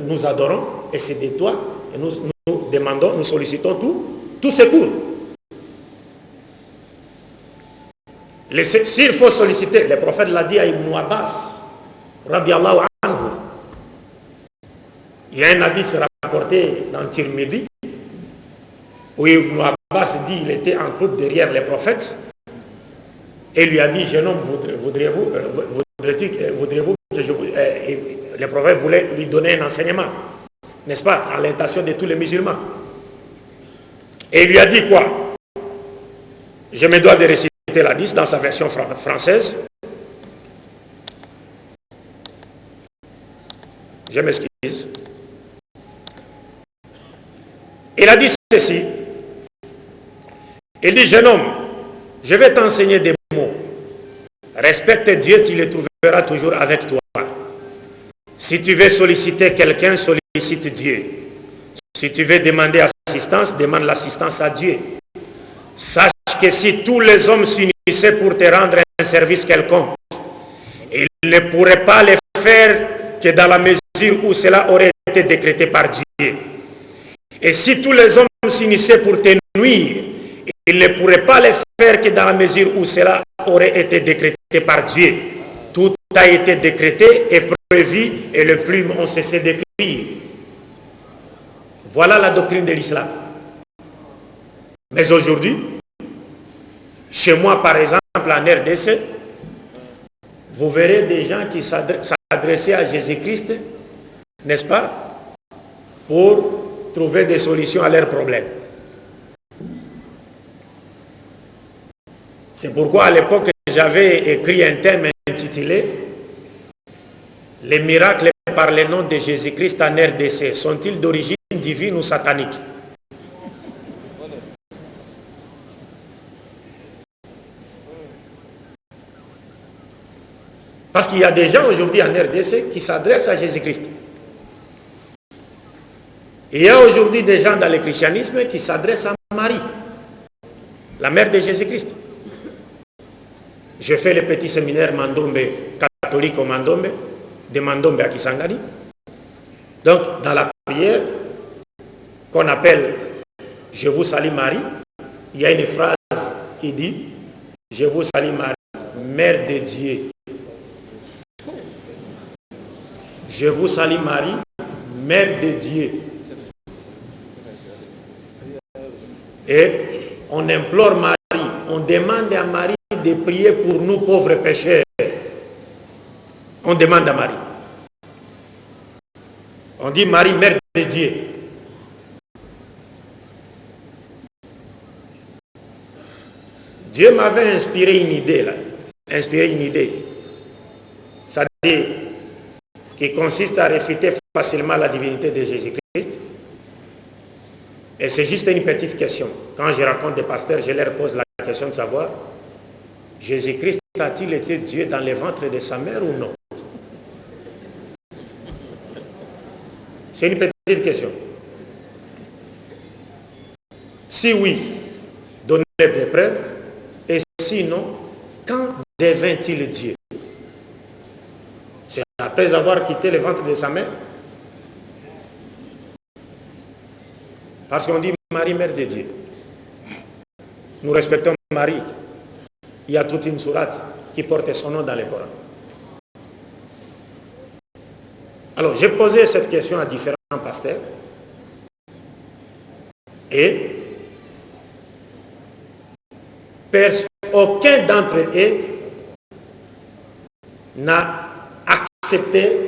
nous adorons et c'est de toi que nous demandons, nous sollicitons tout secours. S'il faut solliciter, le prophète l'a dit à Ibn Abbas, radiallahu anhu. Il y a un hadith rapporté dans Tirmidhi où Ibn Abbas dit qu'il était en groupe derrière les prophètes et lui a dit, jeune homme, voudriez-vous que je vous... le prophète voulait lui donner un enseignement, n'est-ce pas, à l'intention de tous les musulmans. Et il lui a dit quoi? Je me dois de réciter l'hadith dans sa version française. Je m'excuse. Il a dit ceci. Il dit, jeune homme, je vais t'enseigner des mots. Respecte Dieu, tu le trouveras toujours avec toi. Si tu veux solliciter quelqu'un, sollicite Dieu. Si tu veux demander assistance, demande l'assistance à Dieu. Sache que si tous les hommes s'unissaient pour te rendre un service quelconque, ils ne pourraient pas le faire que dans la mesure où cela aurait été décrété par Dieu. Et si tous les hommes s'unissaient pour te nuire, ils ne pourraient pas le faire que dans la mesure où cela aurait été décrété par Dieu. Tout a été décrété et prévu et les plumes ont cessé d'écrire. Voilà la doctrine de l'islam. Mais aujourd'hui, chez moi par exemple en RDC, vous verrez des gens qui s'adressaient à Jésus-Christ, n'est-ce pas, pour trouver des solutions à leurs problèmes. C'est pourquoi à l'époque j'avais écrit un thème intitulé « Les miracles par le nom de Jésus-Christ en RDC sont-ils d'origine divine ou satanique ?» Parce qu'il y a des gens aujourd'hui en RDC qui s'adressent à Jésus-Christ. Il y a aujourd'hui des gens dans le christianisme qui s'adressent à Marie, la mère de Jésus-Christ. Je fais le petit séminaire Mandombe, catholique au Mandombe, de Mandombe à Kisangani. Donc, dans la prière qu'on appelle « Je vous salue Marie », il y a une phrase qui dit « Je vous salue Marie, mère de Dieu ». Je vous salue Marie, mère de Dieu. Et on implore Marie, on demande à Marie de prier pour nous pauvres pécheurs. On demande à Marie. On dit Marie, mère de Dieu. Dieu m'avait inspiré une idée là. C'est-à-dire qui consiste à réfuter facilement la divinité de Jésus-Christ. Et c'est juste une petite question. Quand je raconte des pasteurs, je leur pose la question de savoir, Jésus-Christ a-t-il été Dieu dans le ventre de sa mère ou non? C'est une petite question. Si oui, donnez des preuves. Et sinon, quand devint-il Dieu? C'est après avoir quitté le ventre de sa mère. Parce qu'on dit Marie, mère de Dieu. Nous respectons Marie. Il y a toute une sourate qui porte son nom dans le Coran. Alors, j'ai posé cette question à différents pasteurs. Et aucun d'entre eux n'a accepté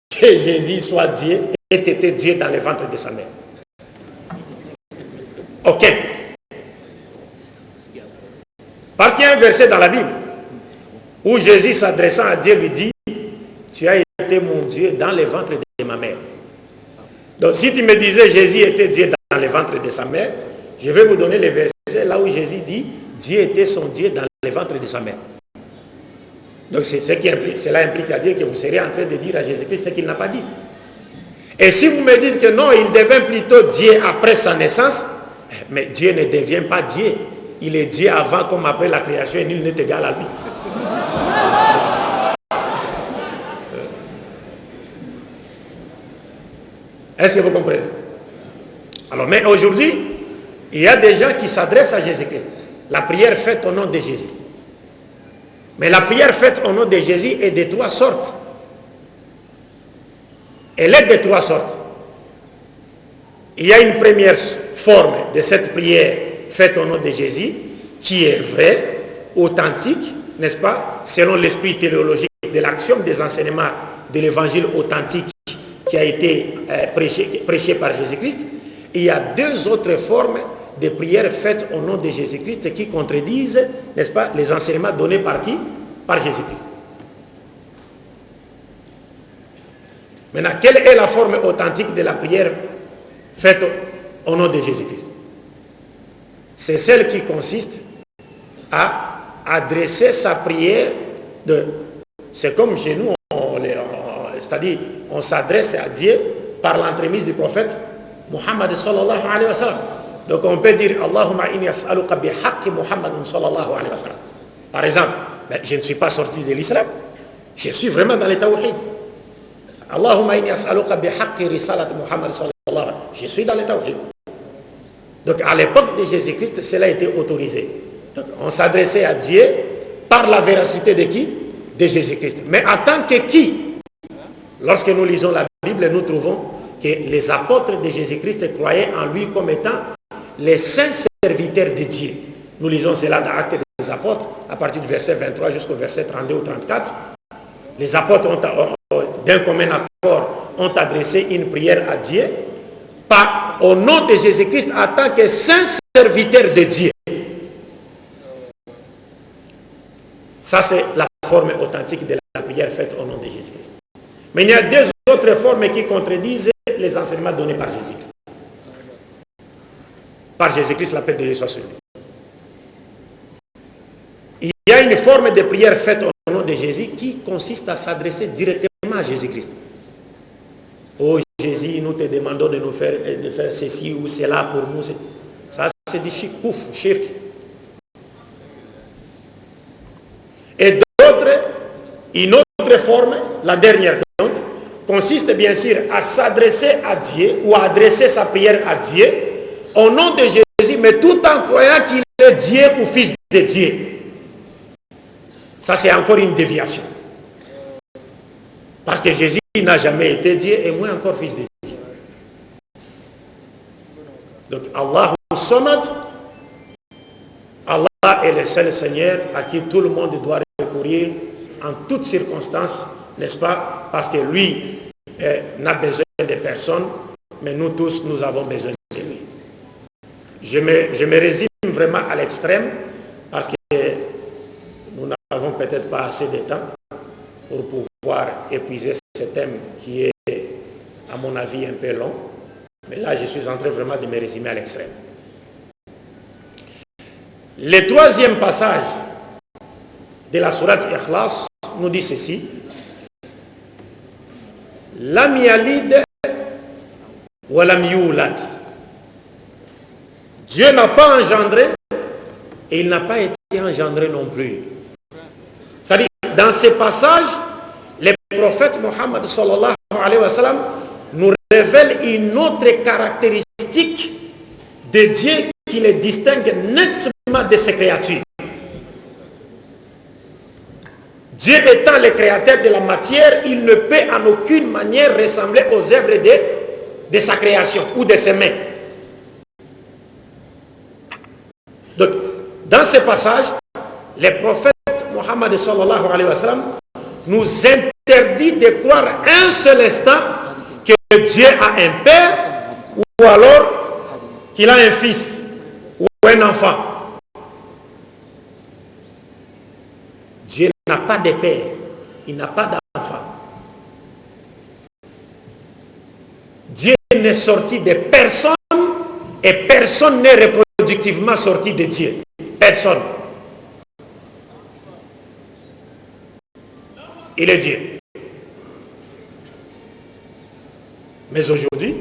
que Jésus soit Dieu et ait été Dieu dans le ventre de sa mère. Aucun. Parce qu'il y a un verset dans la Bible où Jésus s'adressant à Dieu lui dit « Tu as été mon Dieu dans le ventre de ma mère ». Donc si tu me disais Jésus était Dieu dans le ventre de sa mère, je vais vous donner le verset là où Jésus dit « Dieu était son Dieu dans le ventre de sa mère ». Donc cela implique à dire que vous serez en train de dire à Jésus-Christ ce qu'il n'a pas dit. Et si vous me dites que non, il devint plutôt Dieu après sa naissance, mais Dieu ne devient pas Dieu. Il est Dieu avant comme après la création et nul n'est égal à lui. Est-ce que vous comprenez? Alors, mais aujourd'hui, il y a des gens qui s'adressent à Jésus-Christ. La prière faite au nom de Jésus. Mais la prière faite au nom de Jésus est de trois sortes. Elle est de trois sortes. Il y a une première forme de cette prière faite au nom de Jésus qui est vraie, authentique, n'est-ce pas, selon l'esprit théologique de l'axiome des enseignements de l'évangile authentique qui a été prêché par Jésus-Christ. Il y a deux autres formes de prières faites au nom de Jésus-Christ qui contredisent, n'est-ce pas, les enseignements donnés par qui? Par Jésus-Christ. Maintenant, quelle est la forme authentique de la prière faite au nom de Jésus-Christ? C'est celle qui consiste à adresser sa prière c'est comme chez nous, c'est-à-dire on s'adresse à Dieu par l'entremise du prophète Muhammad sallallahu alayhi wa sallam. Donc on peut dire Allahumma inni as'aluka bihaqqi Muhammadin sallallahu alayhi wa sallam. Par exemple, je ne suis pas sorti de l'islam, je suis vraiment dans le tawhid. Allahumma inni as'aluka bihaqqi risalat Muhammad sallallahu alayhi wa sallam. Je suis dans le tawhid. Donc à l'époque de Jésus-Christ, cela était autorisé. Donc, on s'adressait à Dieu par la véracité de qui? De Jésus-Christ. Mais en tant que qui? Lorsque nous lisons la Bible, nous trouvons que les apôtres de Jésus-Christ croyaient en lui comme étant les saints serviteurs de Dieu. Nous lisons cela dans Actes des Apôtres, à partir du verset 23 jusqu'au verset 32 ou 34. Les apôtres, d'un commun accord, ont adressé une prière à Dieu au nom de Jésus-Christ en tant que saint serviteur de Dieu. Ça, c'est la forme authentique de la prière faite au nom de Jésus-Christ. Mais il y a deux autres formes qui contredisent les enseignements donnés par Jésus-Christ. Par Jésus-Christ, la paix de Dieu soit sur lui. Il y a une forme de prière faite au nom de Jésus qui consiste à s'adresser directement à Jésus-Christ. Oh Jésus, nous te demandons de nous faire, ceci ou cela pour nous. Ça, c'est du koufr, shirk. Et d'autres, une autre forme, la dernière donc, consiste bien sûr à s'adresser à Dieu ou à adresser sa prière à Dieu au nom de Jésus, mais tout en croyant qu'il est Dieu ou fils de Dieu. Ça, c'est encore une déviation. Parce que Jésus n'a jamais été Dieu et moins encore fils de Dieu. Donc, Allah Samad, Allah est le seul Seigneur à qui tout le monde doit recourir en toutes circonstances, n'est-ce pas? Parce que lui n'a besoin de personne, mais nous tous, nous avons besoin de lui. Je me résume vraiment à l'extrême parce que nous n'avons peut-être pas assez de temps pour pouvoir épuiser ce thème qui est, à mon avis, un peu long. Mais là, je suis en train vraiment de me résumer à l'extrême. Le troisième passage de la sourate Ikhlas nous dit ceci. Lam yalid wa lam yulad. Dieu n'a pas engendré et il n'a pas été engendré non plus. C'est-à-dire, dans ces passages, le prophète Mohammed sallallahu alayhi wa sallam nous révèle une autre caractéristique de Dieu qui le distingue nettement de ses créatures. Dieu étant le créateur de la matière, il ne peut en aucune manière ressembler aux œuvres de sa création ou de ses mains. Donc, dans ce passage, le prophète Mohammed sallallahu alayhi wa sallam nous interdit de croire un seul instant que Dieu a un père ou alors qu'il a un fils ou un enfant. Dieu n'a pas de père, il n'a pas d'enfant. Dieu n'est sorti de personne et personne n'est reproductivement sorti de Dieu. Personne. Il est Dieu. Mais aujourd'hui,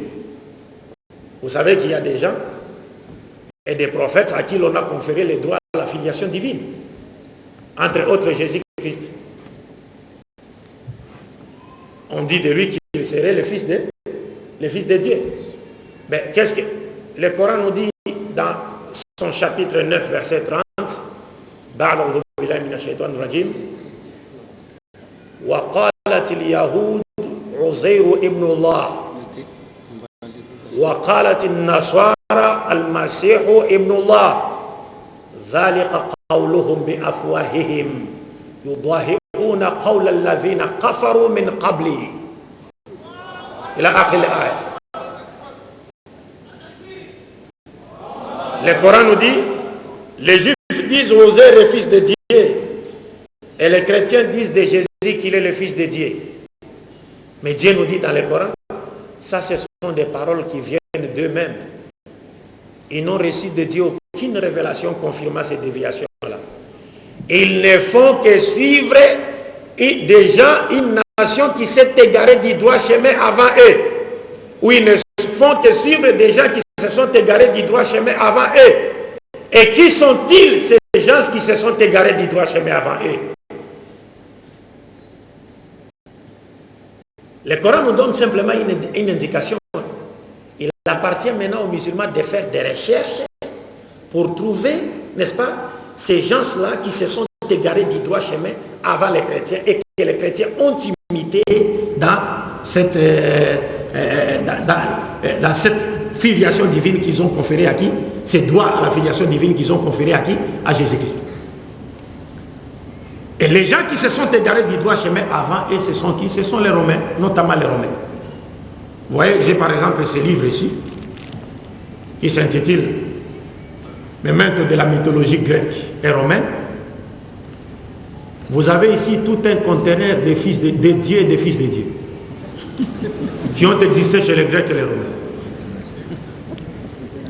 vous savez qu'il y a des gens et des prophètes à qui l'on a conféré le droit à la filiation divine. Entre autres Jésus-Christ. On dit de lui qu'il serait le fils de Dieu. Mais qu'est-ce que le Coran nous dit dans son chapitre 9, verset 30? وقالت اليهود عزير ابن الله وقالت النصارى المسيح ابن الله ذلك قولهم بأفواههم يضاهئون قول الذين كفروا من قبل إلى آخر الآية. Le Coran nous dit, les Juifs disent Oser le fils de Dieu et les chrétiens disent de Jésus qu'il est le fils de Dieu. Mais Dieu nous dit dans le Coran, ça ce sont des paroles qui viennent d'eux-mêmes. Ils n'ont reçu de Dieu aucune révélation confirmant ces déviations-là. Ils ne font que suivre des gens, une nation qui s'est égarée du droit chemin avant eux. Ou ils ne font que suivre des gens qui se sont égarés du droit chemin avant eux. Et qui sont-ils ces gens qui se sont égarés du droit chemin avant eux? Le Coran nous donne simplement une indication. Il appartient maintenant aux musulmans de faire des recherches pour trouver, n'est-ce pas, ces gens-là qui se sont égarés du droit chemin avant les chrétiens et que les chrétiens ont imité dans cette filiation divine qu'ils ont conférée à qui? Ces droits à la filiation divine qu'ils ont conférés à qui? À Jésus-Christ. Et les gens qui se sont égarés du droit chemin avant, et ce sont qui? Ce sont les Romains, notamment les Romains. Vous voyez, j'ai par exemple ce livre ici, qui s'intitule Memento de la mythologie grecque et romaine. Vous avez ici tout un conteneur de fils de dieux et de fils de dieux qui ont existé chez les Grecs et les Romains.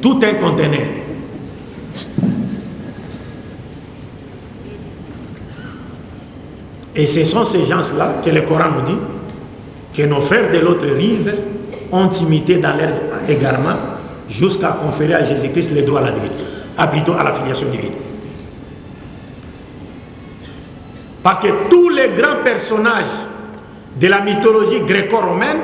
Tout un conteneur. Et ce sont ces gens-là que le Coran nous dit que nos frères de l'autre rive ont imité dans leur égarement jusqu'à conférer à Jésus-Christ les droits à la divinité, plutôt à la filiation divine. Parce que tous les grands personnages de la mythologie gréco-romaine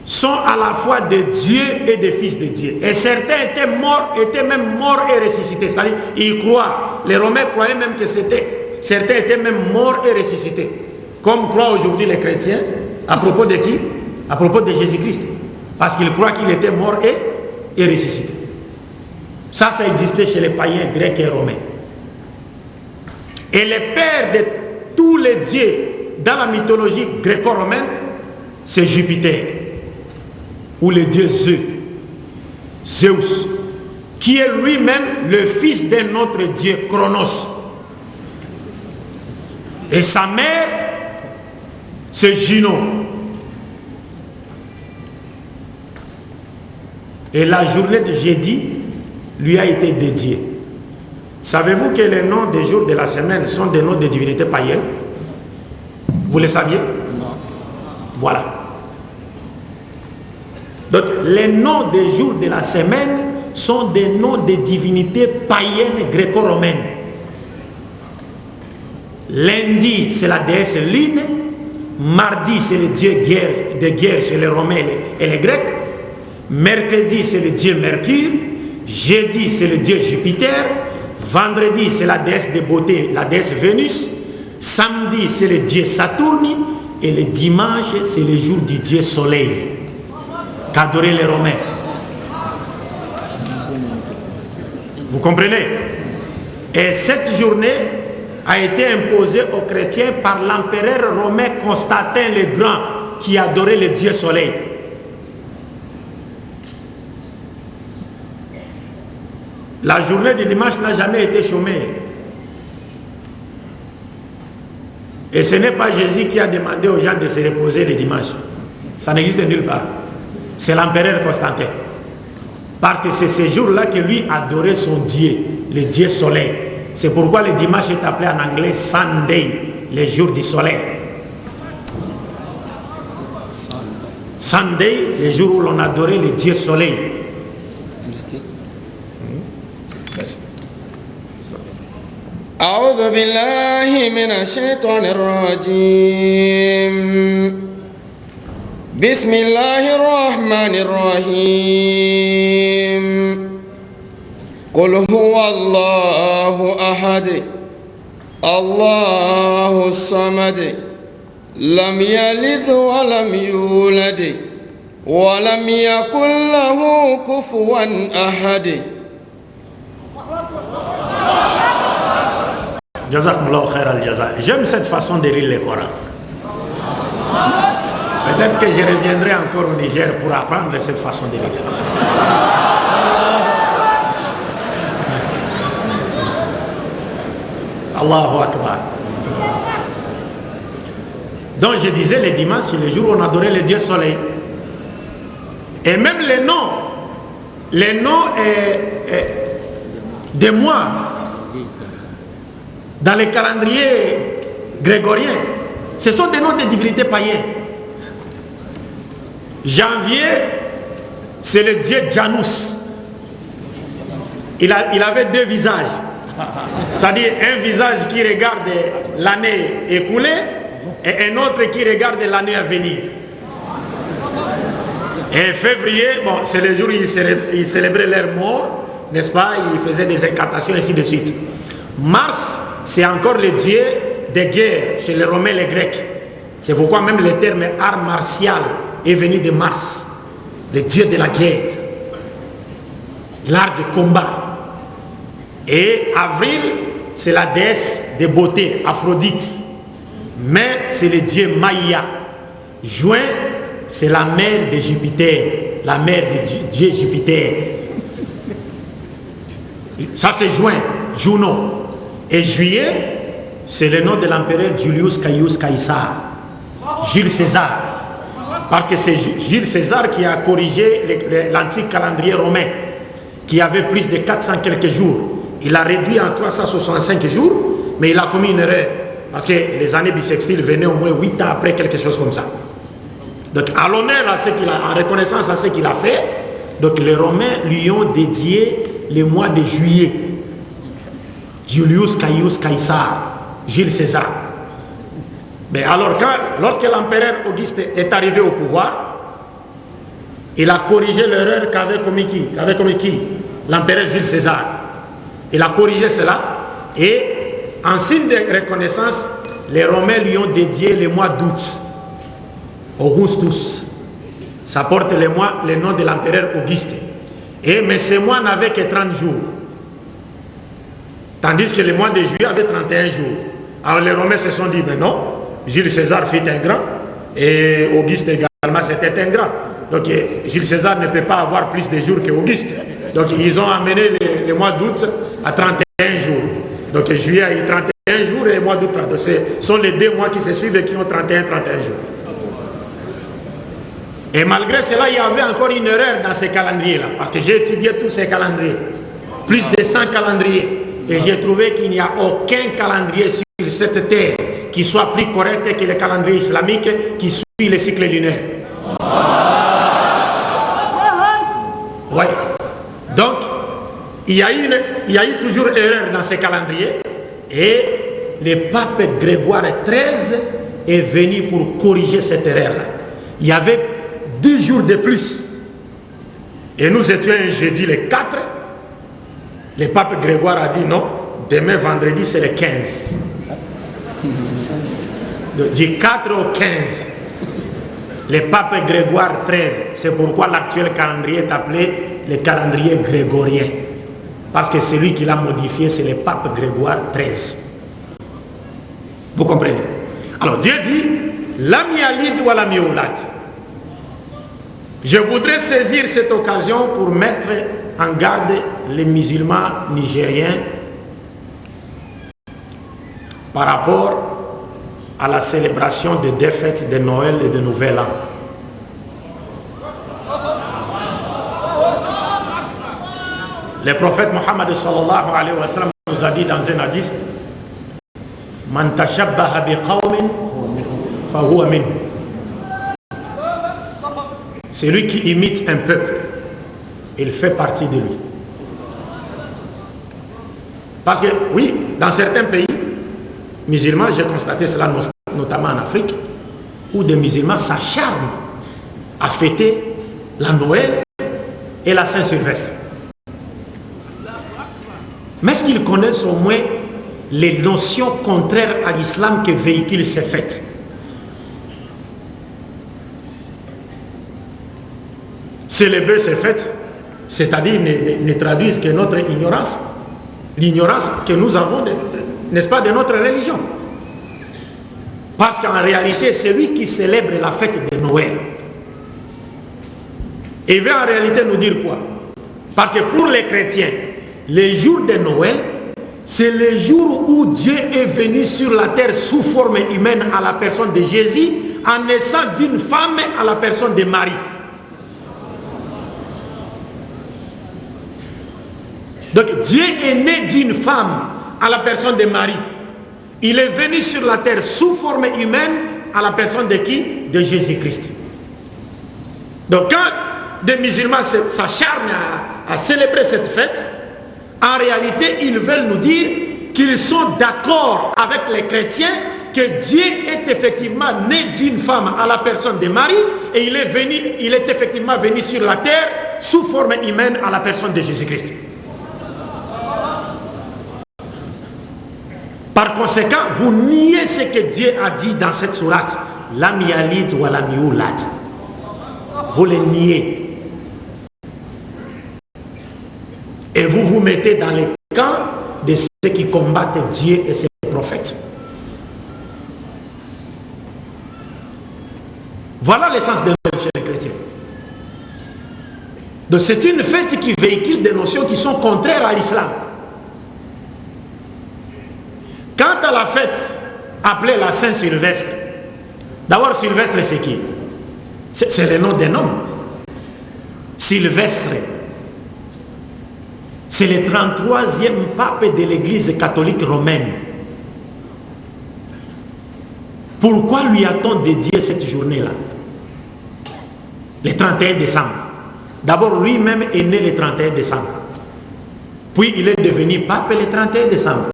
sont à la fois des dieux et des fils de Dieu. Et certains étaient même morts et ressuscités. C'est-à-dire, ils croient. Les Romains croyaient même que certains étaient même morts et ressuscités. Comme croient aujourd'hui les chrétiens, à propos de qui? À propos de Jésus-Christ. Parce qu'ils croient qu'il était mort et ressuscité. Ça existait chez les païens grecs et romains. Et le père de tous les dieux dans la mythologie gréco-romaine, c'est Jupiter, ou le dieu Zeus, qui est lui-même le fils d'un autre dieu, Chronos. Et sa mère, c'est Junon. Et la journée de jeudi lui a été dédiée. Savez-vous que les noms des jours de la semaine sont des noms de divinités païennes? Vous le saviez? Non. Voilà. Donc, les noms des jours de la semaine sont des noms de divinités païennes gréco-romaines. Lundi, c'est la déesse Lune. Mardi, c'est le dieu de guerre chez les Romains et les Grecs. Mercredi, c'est le dieu Mercure. Jeudi, c'est le dieu Jupiter. Vendredi, c'est la déesse de beauté, la déesse Vénus. Samedi, c'est le dieu Saturne. Et le dimanche, c'est le jour du dieu Soleil, qu'adoraient les Romains. Vous comprenez? Et cette journée a été imposée aux chrétiens par l'empereur romain Constantin le Grand, qui adorait le dieu Soleil. La journée du dimanche n'a jamais été chômée. Et ce n'est pas Jésus qui a demandé aux gens de se reposer le dimanche. Ça n'existe nulle part. C'est l'empereur Constantin. Parce que c'est ce jour-là que lui adorait son Dieu, le Dieu Soleil. C'est pourquoi le dimanche est appelé en anglais Sunday, le jour du soleil. Sunday, le jour où l'on adorait le Dieu Soleil. أعوذ بالله من الشيطان الرجيم بسم الله الرحمن الرحيم قل هو الله أحد الله الصمد لم يلد ولم يولد ولم يكن له كفوا أحد. Jazakumullahu khair al-jaza. J'aime cette façon de lire le Coran. Peut-être que je reviendrai encore au Niger pour apprendre cette façon de lire le Coran. Allahu Akbar. Donc je disais le dimanche, c'est le jour où on adorait le Dieu Soleil. Et même les noms des mois dans les calendriers grégoriens, ce sont des noms de divinités païennes. Janvier, c'est le dieu Janus. Il avait deux visages. C'est-à-dire un visage qui regarde l'année écoulée et un autre qui regarde l'année à venir. Et février, bon, c'est le jour où ils célébraient leur mort, n'est-ce pas? Ils faisaient des incantations, ainsi de suite. Mars, c'est encore le dieu des guerres chez les Romains et les Grecs. C'est pourquoi même le terme art martial est venu de Mars, le dieu de la guerre, l'art de combat. Et avril, c'est la déesse de beauté, Aphrodite. Mai, c'est le dieu Maïa. Juin, c'est la mère de Jupiter, la mère de dieu Jupiter. Ça c'est juin, Junon. Et juillet, c'est le nom de l'empereur Julius Caius Caesar, Jules César. Parce que c'est Jules César qui a corrigé l'antique calendrier romain, qui avait plus de 400 quelques jours. Il l'a réduit en 365 jours, mais il a commis une erreur. Parce que les années bissextiles venaient au moins 8 ans après, quelque chose comme ça. Donc, à l'honneur, en reconnaissance à ce qu'il a fait, donc les Romains lui ont dédié le mois de juillet. Julius Caius Caesar, Jules César. Mais alors, lorsque l'empereur Auguste est arrivé au pouvoir, il a corrigé l'erreur qu'avait commis qui? L'empereur Jules César. Il a corrigé cela et en signe de reconnaissance, les Romains lui ont dédié le mois d'août, Augustus. Ça porte le nom de l'empereur Auguste. Mais ce mois n'avait que 30 jours. Tandis que le mois de juillet avait 31 jours. Alors les Romains se sont dit, mais non, Jules César fut un grand et Auguste également c'était un grand. Donc Jules César ne peut pas avoir plus de jours qu'Auguste. Donc ils ont amené le mois d'août à 31 jours. Donc juillet a eu 31 jours et le mois d'août 30. Ce sont les deux mois qui se suivent et qui ont 31 jours. Et malgré cela, il y avait encore une erreur dans ces calendriers-là. Parce que j'ai étudié tous ces calendriers. Plus de 100 calendriers. Et j'ai trouvé qu'il n'y a aucun calendrier sur cette terre qui soit plus correct que le calendrier islamique qui suit le cycle lunaire. Ouais. Donc, il y a eu toujours erreur dans ces calendriers et le pape Grégoire XIII est venu pour corriger cette erreur-là. Il y avait 10 jours de plus. Et nous étions un jeudi le 4. Le pape Grégoire a dit non, demain vendredi c'est le 15. Du 4 au 15. Le pape Grégoire XIII. C'est pourquoi l'actuel calendrier est appelé le calendrier grégorien. Parce que celui qui l'a modifié, c'est le pape Grégoire XIII. Vous comprenez? Alors Dieu dit, Lam yalid wa lam yulad. Je voudrais saisir cette occasion pour mettre en garde les musulmans nigériens par rapport à la célébration des deux fêtes de Noël et de Nouvel An. Le prophète Mohammed sallallahu alayhi wa sallam nous a dit dans un hadith, Man tashabbaha biqawmin fahuwa minhu. Celui qui imite un peuple, il fait partie de lui. Parce que oui, dans certains pays musulmans, j'ai constaté cela notamment en Afrique, où des musulmans s'acharnent à fêter la Noël et la Saint-Sylvestre. Mais est-ce qu'ils connaissent au moins les notions contraires à l'islam que véhiculent ces fêtes? Célébrer ces fêtes, c'est-à-dire ne traduisent que notre ignorance, l'ignorance que nous avons, n'est-ce pas, de notre religion. Parce qu'en réalité, celui qui célèbre la fête de Noël, il veut en réalité nous dire quoi? Parce que pour les chrétiens, les jours de Noël, c'est le jour où Dieu est venu sur la terre sous forme humaine à la personne de Jésus, en naissant d'une femme à la personne de Marie. Donc Dieu est né d'une femme à la personne de Marie. Il est venu sur la terre sous forme humaine à la personne de qui? De Jésus-Christ. Donc quand des musulmans s'acharnent à célébrer cette fête, en réalité, ils veulent nous dire qu'ils sont d'accord avec les chrétiens que Dieu est effectivement né d'une femme à la personne de Marie et il est effectivement venu sur la terre sous forme humaine à la personne de Jésus-Christ. Par conséquent, vous niez ce que Dieu a dit dans cette sourate, lam yalid wa lam yulad. Vous le niez. Et vous vous mettez dans le camp de ceux qui combattent Dieu et ses prophètes. Voilà l'essence de Noël chez les chrétiens. Donc c'est une fête qui véhicule des notions qui sont contraires à l'islam. Quant à la fête appelée la Saint-Sylvestre, d'abord Sylvestre c'est qui? C'est le nom d'un homme. Sylvestre, c'est le 33e pape de l'église catholique romaine. Pourquoi lui a-t-on dédié cette journée-là? Le 31 décembre. D'abord, lui-même est né le 31 décembre. Puis, il est devenu pape le 31 décembre.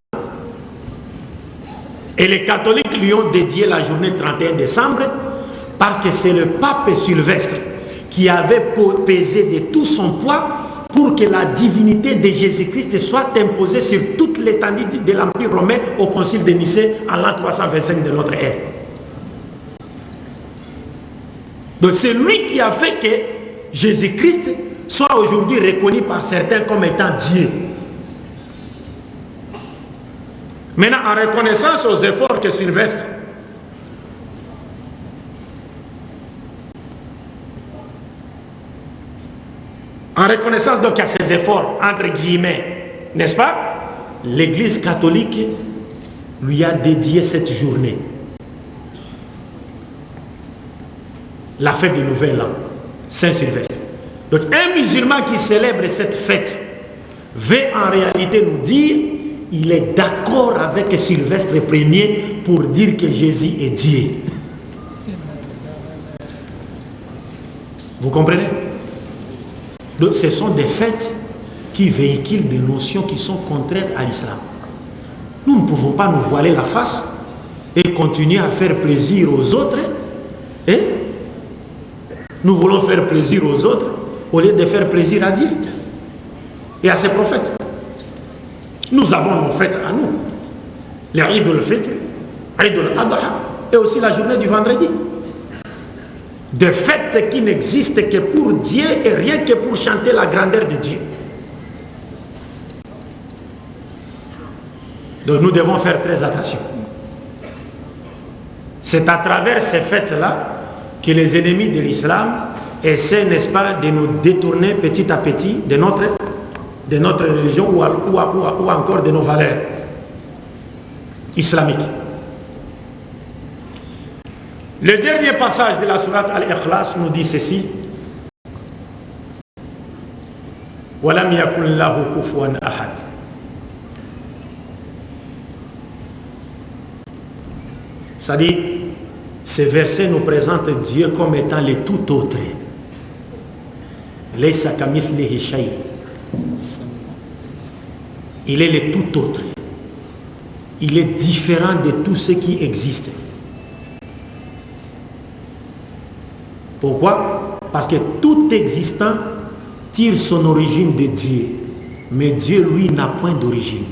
Et les catholiques lui ont dédié la journée 31 décembre parce que c'est le pape Sylvestre qui avait pesé de tout son poids pour que la divinité de Jésus-Christ soit imposée sur toute l'étendue de l'Empire romain au concile de Nicée en l'an 325 de notre ère. Donc c'est lui qui a fait que Jésus-Christ soit aujourd'hui reconnu par certains comme étant Dieu. Maintenant, en reconnaissance aux efforts que Sylvestre en reconnaissance donc à ses efforts, entre guillemets, n'est-ce pas? L'Église catholique lui a dédié cette journée. La fête du Nouvel An, Saint-Sylvestre. Donc un musulman qui célèbre cette fête veut en réalité nous dire il est d'accord avec Sylvestre Ier pour dire que Jésus est Dieu. Vous comprenez? Donc ce sont des fêtes qui véhiculent des notions qui sont contraires à l'islam. Nous ne pouvons pas nous voiler la face et continuer à faire plaisir aux autres. Et nous voulons faire plaisir aux autres au lieu de faire plaisir à Dieu et à ses prophètes. Nous avons nos fêtes à nous. L'Eid al-Fitr, Eid al-Adha et aussi la journée du vendredi. Des fêtes qui n'existent que pour Dieu et rien que pour chanter la grandeur de Dieu. Donc nous devons faire très attention. C'est à travers ces fêtes-là que les ennemis de l'islam essaient, n'est-ce pas, de nous détourner petit à petit de notre religion ou encore de nos valeurs islamiques. Le dernier passage de la sourate Al-Ikhlas nous dit ceci. وَلَمْ يَكُنْ لَهُ كُفُوًا أَحَدٌ. C'est-à-dire, ce verset nous présente Dieu comme étant le tout autre. Laysa kamithlihi shay'. Il est le tout autre. Il est différent de tout ce qui existe. Pourquoi? Parce que tout existant tire son origine de Dieu. Mais Dieu, lui, n'a point d'origine.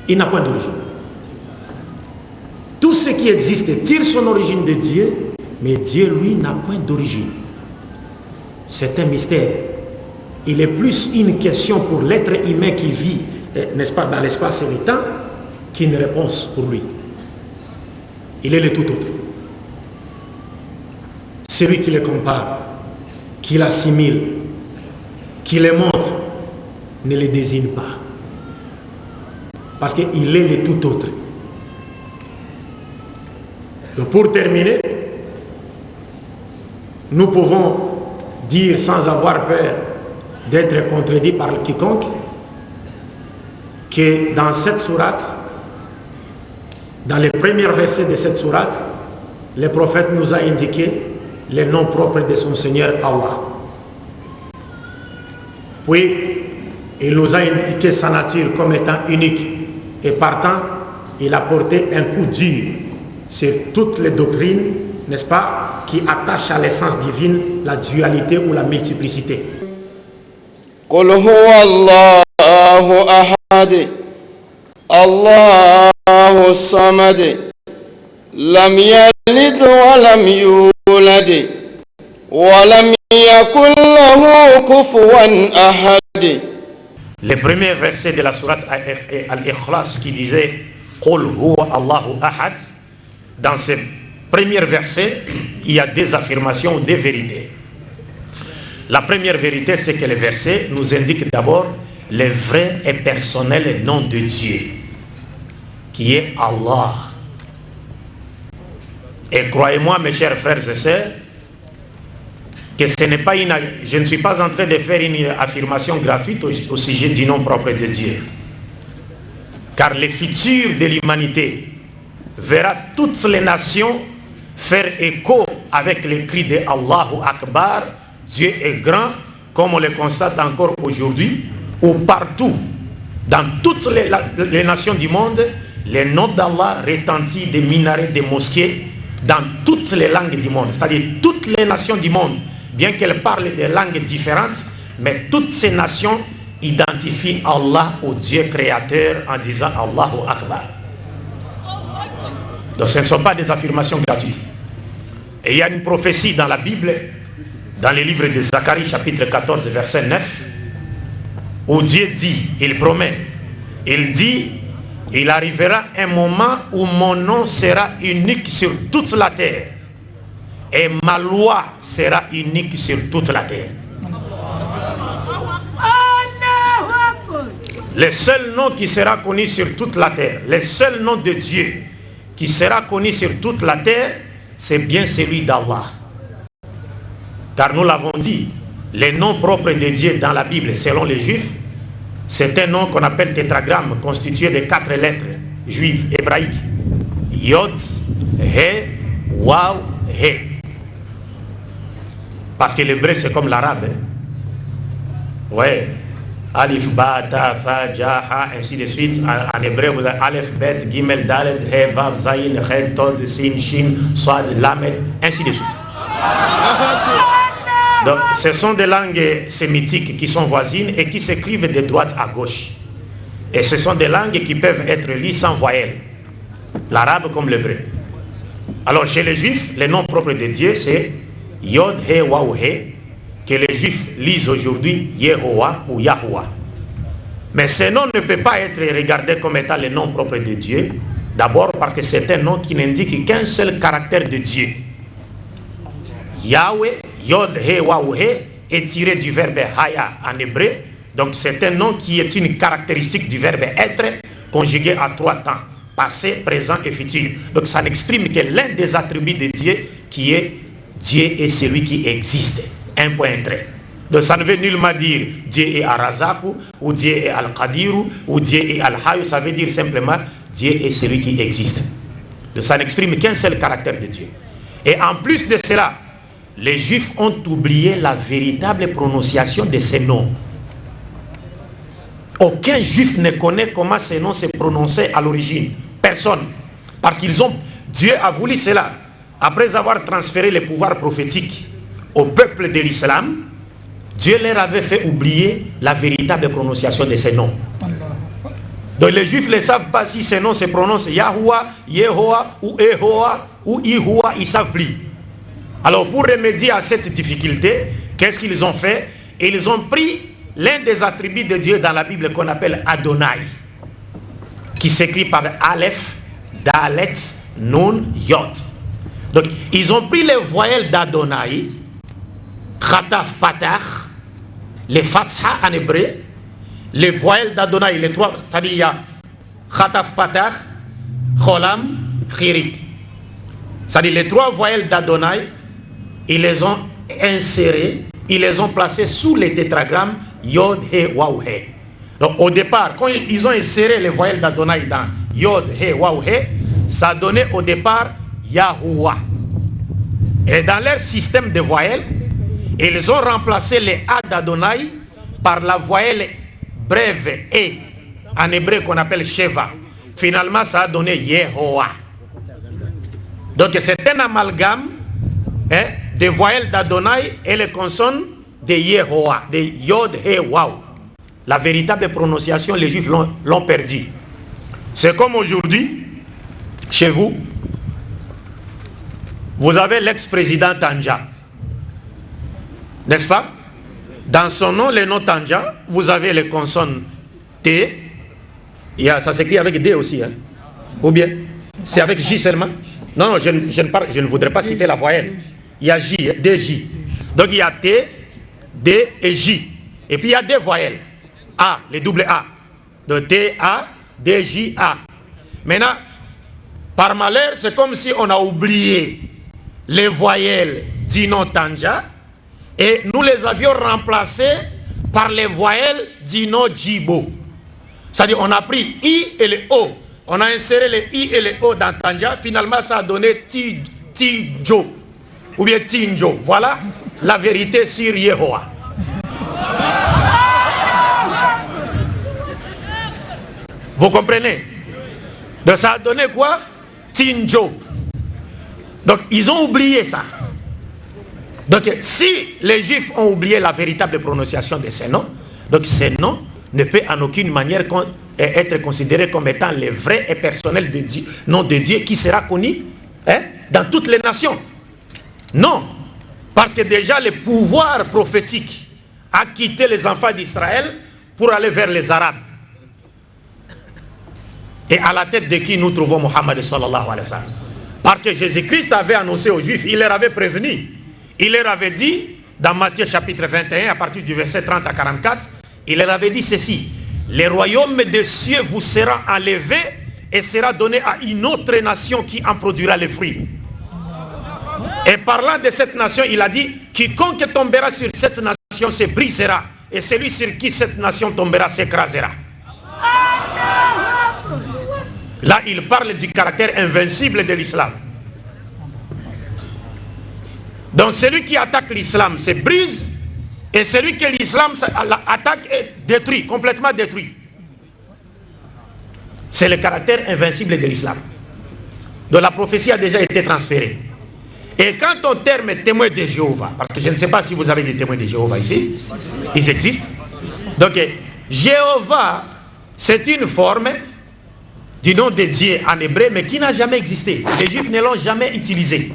Il n'a point d'origine. Tout ce qui existe tire son origine de Dieu, mais Dieu, lui, n'a point d'origine. C'est un mystère. Il est plus une question pour l'être humain qui vit, n'est-ce pas, dans l'espace et le temps, qu'une réponse pour lui. Il est le tout autre. Celui qui le compare, qui l'assimile, qui le montre, ne le désigne pas. Parce qu'il est le tout autre. Donc pour terminer, nous pouvons dire sans avoir peur d'être contredit par quiconque que dans cette sourate, dans les premiers versets de cette sourate, le prophète nous a indiqué les noms propres de son Seigneur Allah. Puis, il nous a indiqué sa nature comme étant unique et partant, il a porté un coup dur sur toutes les doctrines, n'est-ce pas, qui attachent à l'essence divine la dualité ou la multiplicité. قل هو الله أحد الله الصمد لم يلد ولم يولد ولم يكن له كفوا أحد. Le premier verset de la sourate Al-Ikhlas qui disait Qul huwa Allahu ahad, dans ce premier verset, il y a des affirmations, des vérités. La première vérité, c'est que le verset nous indique d'abord le vrai et personnel nom de Dieu, qui est Allah. Et croyez-moi, mes chers frères et sœurs, que ce n'est pas je ne suis pas en train de faire une affirmation gratuite au sujet du nom propre de Dieu. Car le futur de l'humanité verra toutes les nations faire écho avec le cri de Allahu Akbar, Dieu est grand, comme on le constate encore aujourd'hui, ou partout, dans toutes les nations du monde, le nom d'Allah retentit des minarets, des mosquées, dans toutes les langues du monde. C'est-à-dire toutes les nations du monde, bien qu'elles parlent des langues différentes, mais toutes ces nations identifient Allah au Dieu créateur en disant Allahu Akbar. Donc ce ne sont pas des affirmations gratuites. Et il y a une prophétie dans la Bible, dans le livre de Zacharie chapitre 14 verset 9, où Dieu dit, il promet, il dit, il arrivera un moment où mon nom sera unique sur toute la terre et ma loi sera unique sur toute la terre. Le seul nom qui sera connu sur toute la terre, le seul nom de Dieu qui sera connu sur toute la terre, c'est bien celui d'Allah. Car nous l'avons dit, les noms propres de Dieu dans la Bible, selon les Juifs, c'est un nom qu'on appelle tétragramme, constitué de 4 lettres juives, hébraïques. Yod, He, Waw, He. Parce que l'hébreu c'est comme l'arabe. Hein? Ouais. Alif, Ba, Ta, Fa, Ja, Ha, ainsi de suite. En hébreu, vous avez Alef, Bet, Gimel, Dalet, He, Vav, Zayin, He, Tod, Sin, Shin, Swad, Lamed, ainsi de suite. Donc, ce sont des langues sémitiques qui sont voisines et qui s'écrivent de droite à gauche. Et ce sont des langues qui peuvent être liées sans voyelle. L'arabe comme l'hébreu. Alors, chez les Juifs, le nom propre de Dieu, c'est Yod, He, Waw, He, que les Juifs lisent aujourd'hui Yehowa ou Yahuwah. Mais ce nom ne peut pas être regardé comme étant le nom propre de Dieu. D'abord parce que c'est un nom qui n'indique qu'un seul caractère de Dieu. Yahweh, Yod, He, Waw, He est tiré du verbe Haya en hébreu. Donc c'est un nom qui est une caractéristique du verbe être conjugué à 3 temps. Passé, présent et futur. Donc ça n'exprime que l'un des attributs de Dieu qui est Dieu est celui qui existe. Un point trait. Donc ça ne veut nullement dire Dieu est Al-Razaq ou Dieu est Al-Qadir ou Dieu est Al-Hayy. Ça veut dire simplement Dieu est celui qui existe. Donc ça n'exprime qu'un seul caractère de Dieu. Et en plus de cela, les Juifs ont oublié la véritable prononciation de ces noms. Aucun Juif ne connaît comment ces noms se prononçaient à l'origine. Personne. Parce qu'ils ont... Dieu a voulu cela. Après avoir transféré le pouvoir prophétique au peuple de l'islam, Dieu leur avait fait oublier la véritable prononciation de ces noms. Donc les Juifs ne savent pas si ces noms se prononcent Yahuwah, Yehoah ou Ehoah ou Ihoua, ils ne savent plus. Alors pour remédier à cette difficulté, qu'est-ce qu'ils ont fait? Ils ont pris l'un des attributs de Dieu dans la Bible qu'on appelle Adonai, qui s'écrit par Aleph, Dalet, Nun, Yod. Donc ils ont pris les voyelles d'Adonai, Khataf, Fatah, les Fatha en hébreu, les voyelles d'Adonai, les 3, c'est-à-dire il y a Khataf, Fatah, Cholam, Chirit. C'est-à-dire les 3 voyelles d'Adonai, ils les ont insérées, ils les ont placées sous les tétragrammes Yod, He, Waw, He. Donc au départ, quand ils ont inséré les voyelles d'Adonai dans Yod, He, Waw, He, ça donnait au départ Yahuwah. Et dans leur système de voyelles, ils ont remplacé les A d'Adonai par la voyelle brève E, en hébreu qu'on appelle Sheva. Finalement, ça a donné Yehoah. Donc c'est un amalgame des voyelles d'Adonai et les consonnes de Yehoah, de Yod, He, Waw. La véritable prononciation, les Juifs l'ont perdu. C'est comme aujourd'hui, chez vous, vous avez l'ex-président Tanja. N'est-ce pas? Dans son nom, le nom Tanja, vous avez les consonnes T. Ça s'écrit avec D aussi. Hein? Ou bien, c'est avec J seulement? Non, je ne voudrais pas citer la voyelle. Il y a J, DJ. Donc il y a T, D et J. Et puis il y a des voyelles. A, les double A. Donc T, A, D, J, A. Maintenant, par malheur, c'est comme si on a oublié les voyelles du nom Tanja et nous les avions remplacées par les voyelles du nom Djibo. C'est-à-dire on a pris I et le O. On a inséré les I et les O dans Tanja. Finalement, ça a donné Tijo ou bien Tinjo. Voilà la vérité sur Yehoah. Vous comprenez? Donc ça a donné quoi? Tinjo. Donc ils ont oublié ça. Donc si les Juifs ont oublié la véritable prononciation de ces noms, donc ces noms ne peuvent en aucune manière être considérés comme étant les vrais et personnels noms de Dieu qui sera connu dans toutes les nations. Non, parce que déjà le pouvoir prophétique a quitté les enfants d'Israël pour aller vers les Arabes. Et à la tête de qui nous trouvons Mohammed sallallahu alayhi wa sallam. Parce que Jésus-Christ avait annoncé aux Juifs, il leur avait prévenu. Il leur avait dit, dans Matthieu chapitre 21, à partir du verset 30 à 44, il leur avait dit ceci: le royaume des cieux vous sera enlevé et sera donné à une autre nation qui en produira les fruits. Et parlant de cette nation, il a dit, quiconque tombera sur cette nation se brisera, et celui sur qui cette nation tombera s'écrasera. Là, il parle du caractère invincible de l'islam. Donc celui qui attaque l'islam se brise, et celui que l'islam attaque est détruit, complètement détruit. C'est le caractère invincible de l'islam. Donc la prophétie a déjà été transférée. Et quant au terme témoin de Jéhovah, parce que je ne sais pas si vous avez des témoins de Jéhovah ici, ils existent. Donc Jéhovah, c'est une forme du nom de Dieu en hébreu, mais qui n'a jamais existé. Les Juifs ne l'ont jamais utilisé.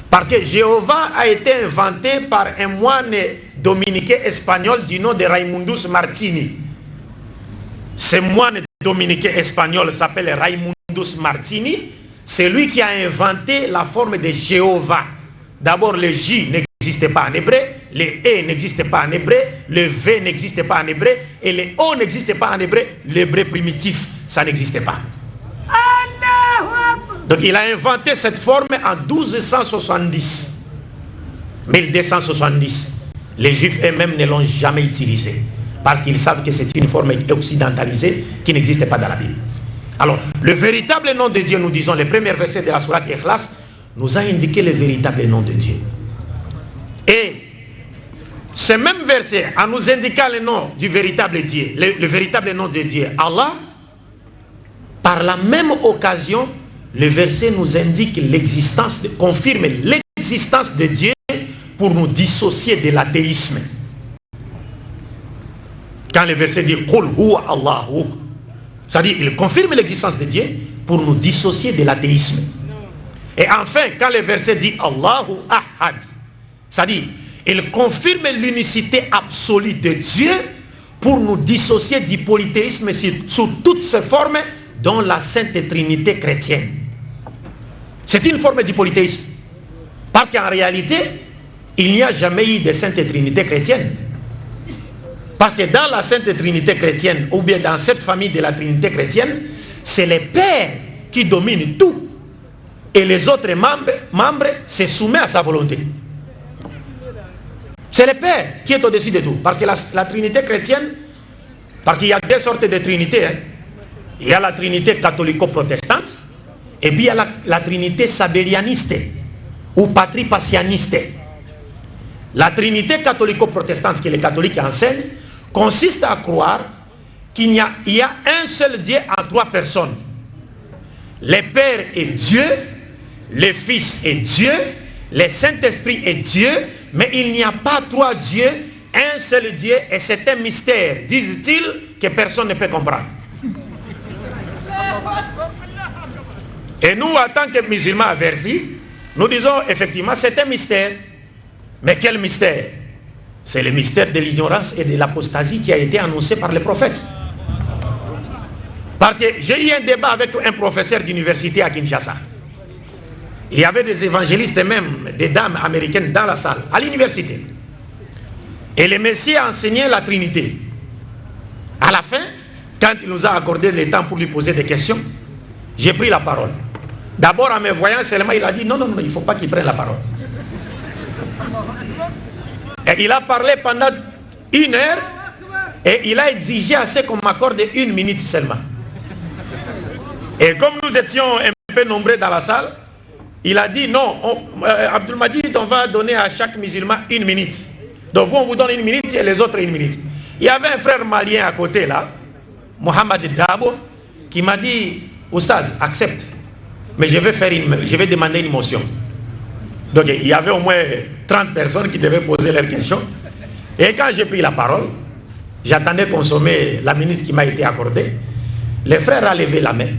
Parce que Jéhovah a été inventé par un moine dominicain espagnol du nom de Raimundus Martini. Ce moine dominicain espagnol s'appelle Raimundus Martini. C'est lui qui a inventé la forme de Jéhovah. D'abord, le J n'existait pas en hébreu, le E n'existait pas en hébreu, le V n'existait pas en hébreu, et le O n'existait pas en hébreu. L'hébreu primitif, ça n'existait pas. Donc il a inventé cette forme en 1270. 1270. Les Juifs eux-mêmes ne l'ont jamais utilisé. Parce qu'ils savent que c'est une forme occidentalisée qui n'existe pas dans la Bible. Alors, le véritable nom de Dieu, nous disons, le premier verset de la sourate Ikhlas, nous a indiqué le véritable nom de Dieu. Et ce même verset, en nous indiquant le nom du véritable Dieu, le véritable nom de Dieu, Allah, par la même occasion, le verset nous indique l'existence, confirme l'existence de Dieu pour nous dissocier de l'athéisme. Quand le verset dit Qul huwa Allahu, c'est-à-dire il confirme l'existence de Dieu pour nous dissocier de l'athéisme. Et enfin, quand le verset dit Allahu Ahad, c'est-à-dire il confirme l'unicité absolue de Dieu pour nous dissocier du polythéisme sous toutes ses formes, dont la Sainte Trinité chrétienne. C'est une forme du polythéisme. Parce qu'en réalité, il n'y a jamais eu de Sainte Trinité chrétienne. Parce que dans la Sainte Trinité chrétienne, ou bien dans cette famille de la Trinité chrétienne, c'est le Père qui domine tout. Et les autres membres se soumettent à sa volonté. C'est le Père qui est au-dessus de tout. Parce que la Trinité chrétienne, parce qu'il y a deux sortes de Trinité. Il y a la Trinité catholico-protestante, et puis il y a la Trinité sabérianiste, ou patripassianiste. La Trinité catholico-protestante que les catholiques enseignent consiste à croire qu'il y a un seul Dieu en 3 personnes. Le Père est Dieu, le Fils est Dieu, le Saint-Esprit est Dieu, mais il n'y a pas 3 dieux, un seul Dieu, et c'est un mystère, disent-ils, que personne ne peut comprendre. Et nous, en tant que musulmans avertis, nous disons effectivement c'est un mystère. Mais quel mystère? C'est le mystère de l'ignorance et de l'apostasie qui a été annoncé par les prophètes. Parce que j'ai eu un débat avec un professeur d'université à Kinshasa. Il y avait des évangélistes et même des dames américaines dans la salle, à l'université. Et le Messie a enseigné la Trinité. À la fin, quand il nous a accordé le temps pour lui poser des questions, j'ai pris la parole. D'abord, en me voyant seulement, il a dit non, il ne faut pas qu'il prenne la parole. Et il a parlé pendant 1 heure et il a exigé à ce qu'on m'accorde 1 minute seulement. Et comme nous étions un peu nombreux dans la salle, il a dit non, Abdul Majid, on va donner à chaque musulman 1 minute. Donc vous, on vous donne 1 minute et les autres 1 minute. Il y avait un frère malien à côté là, Mohamed Dabo, qui m'a dit, Oustaz, accepte. Mais je vais demander une motion. Donc il y avait au moins 30 personnes qui devaient poser leurs questions. Et quand j'ai pris la parole, j'attendais consommer la minute qui m'a été accordée. Le frère a levé la main.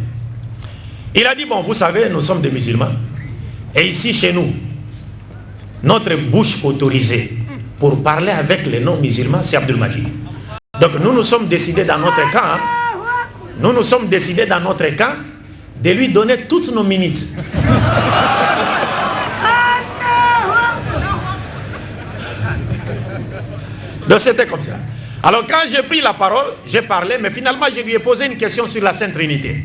Il a dit, bon, vous savez, nous sommes des musulmans. Et ici, chez nous, notre bouche autorisée pour parler avec les non-musulmans, c'est Abdul Majid. Donc nous sommes décidés dans notre camp, nous sommes décidés dans notre camp de lui donner toutes nos minutes. Donc c'était comme ça. Alors quand j'ai pris la parole, j'ai parlé, mais finalement je lui ai posé une question sur la Sainte Trinité.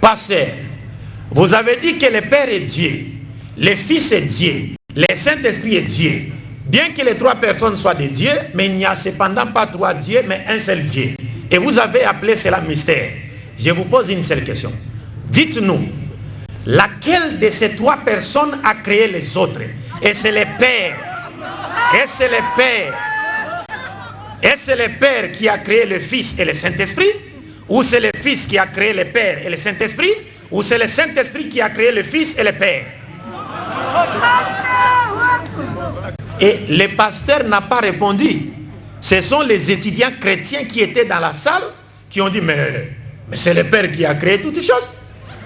Pasteur, vous avez dit que le Père est Dieu, le Fils est Dieu, le Saint-Esprit est Dieu. Bien que les 3 personnes soient des dieux, mais il n'y a cependant pas 3 dieux, mais un seul Dieu. Et vous avez appelé cela mystère. Je vous pose une seule question. Dites-nous, laquelle de ces 3 personnes a créé les autres? Et c'est le Père. Et c'est le Père. Et c'est le Père qui a créé le Fils et le Saint-Esprit? Ou c'est le Fils qui a créé le Père et le Saint-Esprit? Ou c'est le Saint-Esprit qui a créé le Fils et le Père? Et le pasteur n'a pas répondu. Ce sont les étudiants chrétiens qui étaient dans la salle qui ont dit, mais c'est le Père qui a créé toutes choses.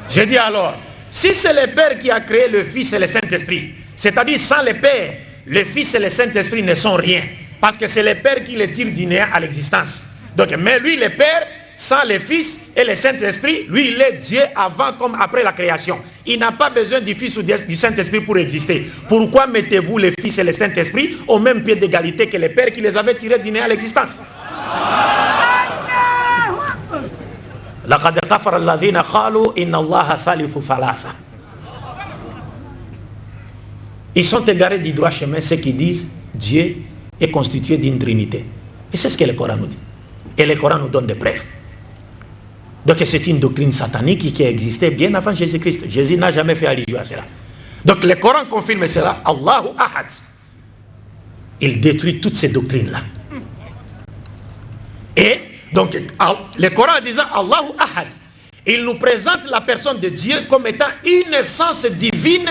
J'ai dit alors, si c'est le Père qui a créé le Fils et le Saint-Esprit, c'est-à-dire sans le Père, le Fils et le Saint-Esprit ne sont rien. Parce que c'est le Père qui les tire du néant à l'existence. Donc, mais lui, le Père, sans le Fils et le Saint-Esprit, lui, il est Dieu avant comme après la création. Il n'a pas besoin du Fils ou du Saint-Esprit pour exister. Pourquoi mettez-vous le Fils et le Saint-Esprit au même pied d'égalité que le Père qui les avait tirés du néant à l'existence? Ils sont égarés du droit chemin, ceux qui disent Dieu est constitué d'une trinité. Et c'est ce que le Coran nous dit. Et le Coran nous donne des preuves. Donc c'est une doctrine satanique qui a existé bien avant Jésus-Christ. Jésus n'a jamais fait allusion à cela. Donc le Coran confirme cela. Allahu Ahad. Il détruit toutes ces doctrines-là. Et donc le Coran disant Allahu Ahad, il nous présente la personne de Dieu comme étant une essence divine,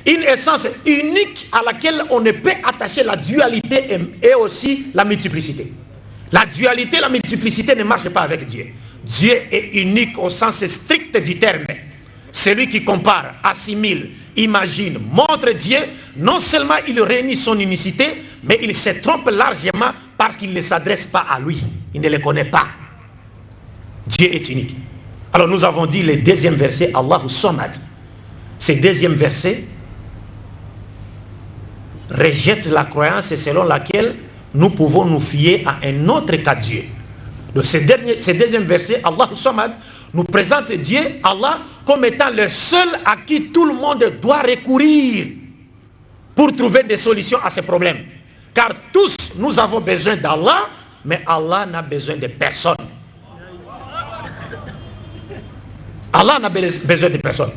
une essence unique à laquelle on ne peut attacher la dualité et aussi la multiplicité. La dualité et la multiplicité ne marchent pas avec Dieu. Dieu est unique au sens strict du terme. Celui qui compare, assimile, imagine, montre Dieu, non seulement il réunit son unicité, mais il se trompe largement parce qu'il ne s'adresse pas à lui. Il ne le connaît pas. Dieu est unique. Alors nous avons dit le 2e verset, Allahu Samad. Ce 2e verset rejette la croyance selon laquelle nous pouvons nous fier à un autre qu'à Dieu. Donc ce 2e verset, Allahu Samad, nous présente Dieu, Allah, comme étant le seul à qui tout le monde doit recourir pour trouver des solutions à ces problèmes. Car tous, nous avons besoin d'Allah, mais Allah n'a besoin de personne. Allah n'a besoin de personne.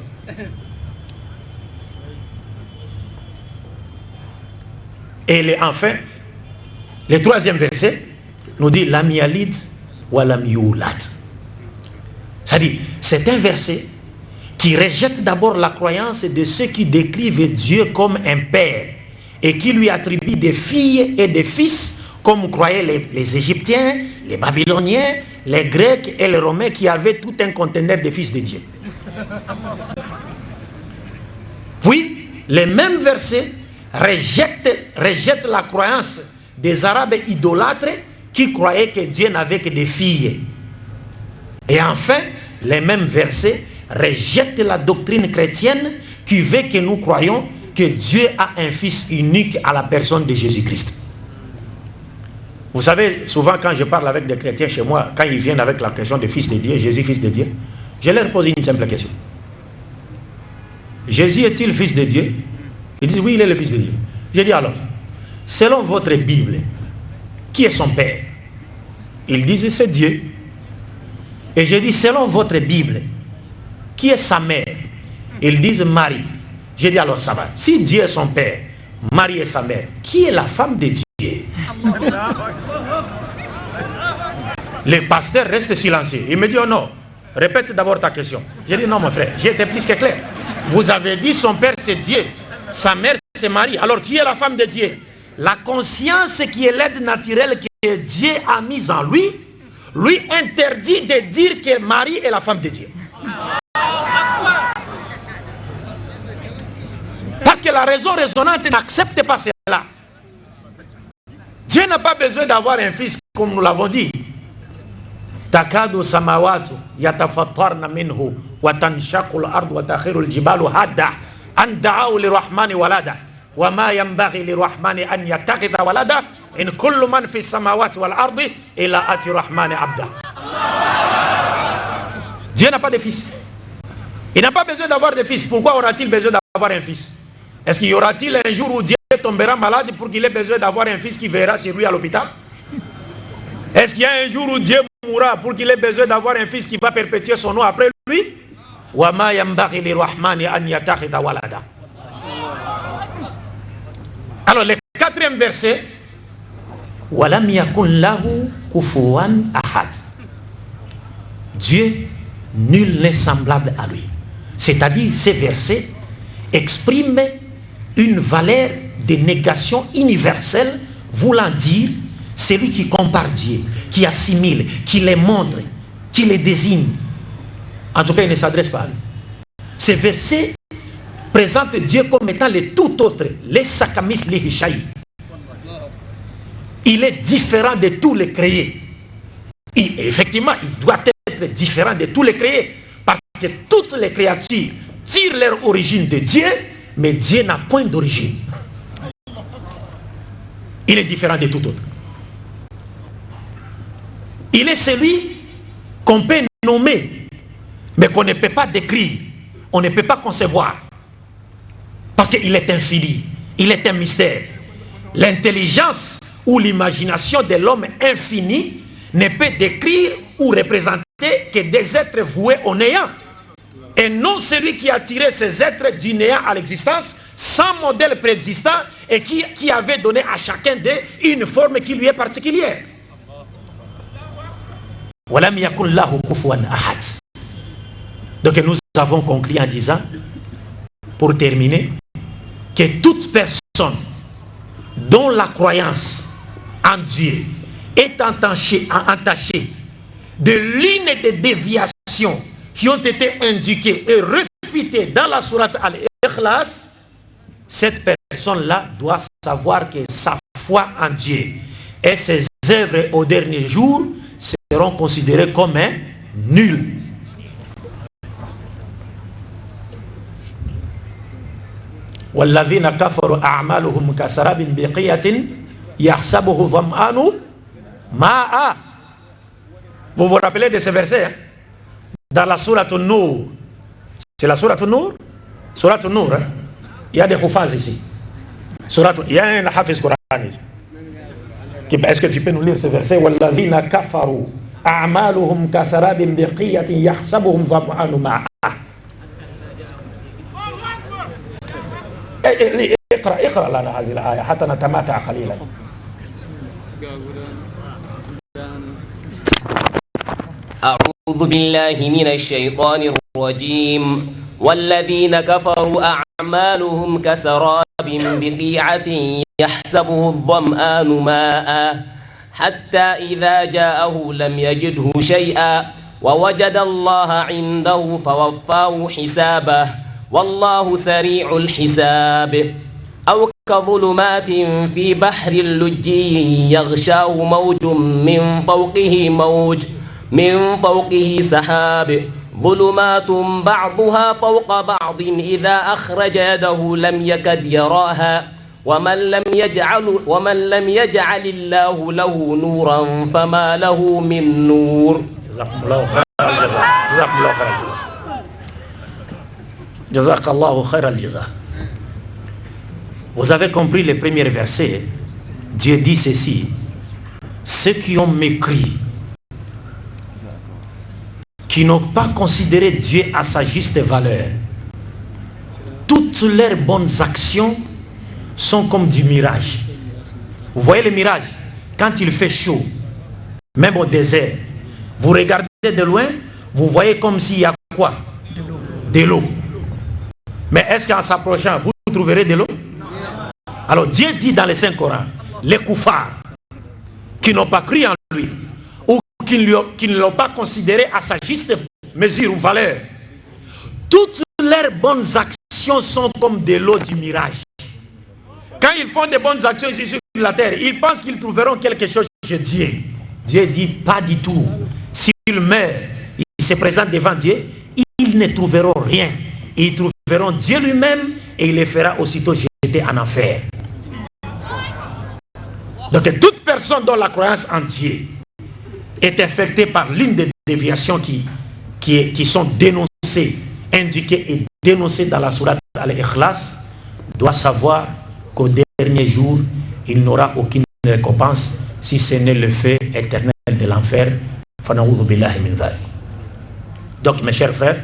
Et enfin, le troisième verset nous dit Lam yalid wa lam yulad. C'est-à-dire, c'est un verset qui rejette d'abord la croyance de ceux qui décrivent Dieu comme un père et qui lui attribuent des filles et des fils comme croyaient les Égyptiens, les Babyloniens, les Grecs et les Romains qui avaient tout un conteneur de fils de Dieu. Puis, les mêmes versets rejettent la croyance des Arabes idolâtres qui croyaient que Dieu n'avait que des filles. Et enfin, les mêmes versets rejettent la doctrine chrétienne qui veut que nous croyons que Dieu a un fils unique à la personne de Jésus-Christ. Vous savez, souvent quand je parle avec des chrétiens chez moi, quand ils viennent avec la question de fils de Dieu, Jésus fils de Dieu, je leur pose une simple question. Jésus est-il fils de Dieu? Ils disent oui, il est le fils de Dieu. Je dis alors, selon votre Bible, qui est son père? Ils disent c'est Dieu. Et je dis selon votre Bible, qui est sa mère? Ils disent Marie. Je dis alors ça va. Si Dieu est son père, Marie est sa mère, qui est la femme de Dieu? Le pasteur reste silencieux. Il me dit oh non, répète d'abord ta question. Je dis non mon frère, j'ai été plus que clair. Vous avez dit son père c'est Dieu, sa mère c'est Marie. Alors qui est la femme de Dieu? La conscience qui est l'aide naturelle que Dieu a mise en lui, lui interdit de dire que Marie est la femme de Dieu. Parce que la raison raisonnante n'accepte pas cela. Dieu n'a pas besoin d'avoir un fils comme nous l'avons dit. Takadu samawatu yatafattarna minhu wa tanshaqu al-ardu wa takhiru al-jibalu hadda an da'u lirrahmani walada wa ma yanbaghi lirrahmani an yattakhidha walada in kullu man fi samawati wal ardi illa ati rahmani abda. Dieu n'a pas de fils. Il n'a pas besoin d'avoir de fils. Pourquoi aura-t-il besoin d'avoir un fils? Est-ce qu'il y aura-t-il un jour où Dieu tombera malade pour qu'il ait besoin d'avoir un fils qui verra sur lui à l'hôpital? Est-ce qu'il y a un jour où Dieu mourra pour qu'il ait besoin d'avoir un fils qui va perpétuer son nom après lui? Alors le quatrième verset, Dieu, nul n'est semblable à lui. C'est-à-dire ces versets expriment une valeur de négation universelle, voulant dire celui qui compare Dieu, qui assimile, qui les montre, qui les désigne. En tout cas, il ne s'adresse pas à lui. Ces versets présentent Dieu comme étant le tout autre, les sakamif, les hichaï. Il est différent de tous les créés. Et effectivement, il doit être différent de tous les créés, parce que toutes les créatures tirent leur origine de Dieu, mais Dieu n'a point d'origine. Il est différent de tout autre. Il est celui qu'on peut nommer, mais qu'on ne peut pas décrire, on ne peut pas concevoir. Parce qu'il est infini, il est un mystère. L'intelligence ou l'imagination de l'homme infini ne peut décrire ou représenter que des êtres voués au néant. Et non celui qui a tiré ces êtres du néant à l'existence, sans modèle préexistant, et qui avait donné à chacun d'eux une forme qui lui est particulière. Donc nous avons conclu en disant, pour terminer, que toute personne dont la croyance en Dieu est entachée de l'une des déviations qui ont été indiquées et réfutées dans la sourate Al-Ikhlas, cette personne-là doit savoir que sa foi en Dieu et ses œuvres au dernier jour seront considérées comme nulles. وَالَّذِينَ كَفَرُوا أَعْمَالُهُمْ كَسَرَابٍ بِقِيَةٍ يَحْسَبُهُ ظَمْآنُ مَاءً. Vous vous rappelez de ce verset hein? Dans la sourate An-Nur. C'est la sourate An-Nur? Sourate An-Nur. Hein? Il y a des hufaz ici. Il y a un hafiz Coran ici. Est-ce que tu peux nous lire ce verset? وَالَّذِينَ كَفَرُوا أَعْمَالُهُمْ كَسَرَابٍ بِقِيَةٍ يَحْسَبُهُ ظَمْآنُ مَاءً. اقرأ لنا هذه الآية حتى نتمتع قليلا. أعوذ بالله من الشيطان الرجيم. والذين كفروا أعمالهم كسراب بقيعة يحسبه الظمآن ماء حتى إذا جاءه لم يجده شيئا ووجد الله عنده فوفاه حسابه والله سريع الحساب. أو كظلمات في بحر لجي يغشاه موج من فوقه سحاب ظلمات بعضها فوق بعض إذا أخرج يده لم يكد يراها ومن لم يجعل الله له نورا فما له من نور. جزاك الله خير الجزاء. Vous avez compris les premiers versets. Dieu dit ceci: ceux qui ont mépris, qui n'ont pas considéré Dieu à sa juste valeur, toutes leurs bonnes actions sont comme du mirage. Vous voyez le mirage? Quand il fait chaud, même au désert, vous regardez de loin, vous voyez comme s'il y a quoi? De l'eau. Mais est-ce qu'en s'approchant, vous trouverez de l'eau? Alors Dieu dit dans le Saint-Coran, les koufars qui n'ont pas cru en lui, ou qui ne l'ont pas considéré à sa juste mesure ou valeur, toutes leurs bonnes actions sont comme de l'eau du mirage. Quand ils font de bonnes actions ici sur la terre, ils pensent qu'ils trouveront quelque chose chez Dieu. Dieu dit pas du tout. S'ils meurent, ils se présentent devant Dieu, ils ne trouveront rien. Ils trouveront Dieu lui-même et il les fera aussitôt jeter en enfer. Donc toute personne dont la croyance en Dieu est infectée par l'une des déviations qui sont dénoncées, indiquées et dénoncées dans la sourate Al-Ikhlas, doit savoir qu'au dernier jour, il n'aura aucune récompense si ce n'est le feu éternel de l'enfer. Donc mes chers frères,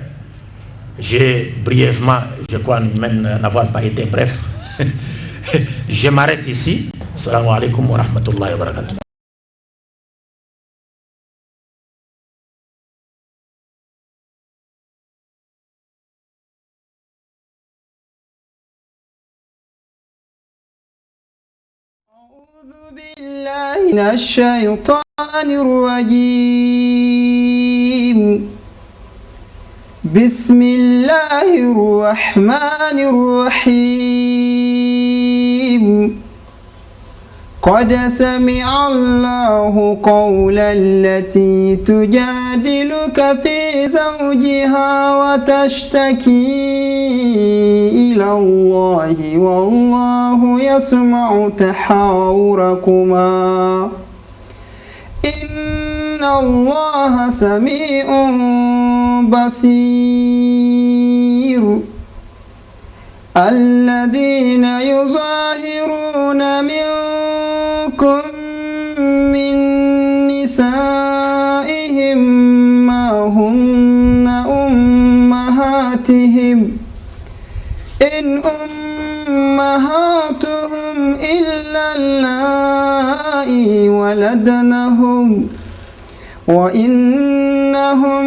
j'ai brièvement, je crois même n'avoir pas été bref, je m'arrête ici. Assalamu alaikum wa rahmatullahi wa barakatuh. أعوذ بالله من الشيطان الرجيم. بسم الله الرحمن الرحيم. قد سمع الله قول التي تجادلك في زوجها وتشتكي إلى الله والله يسمع تحاوركما إن الله سميع بصير. الذين يظاهرون منكم من نسائهم ما هن أمهاتهم إن أمهاتهم إلا اللائي ولدنهم وإنهم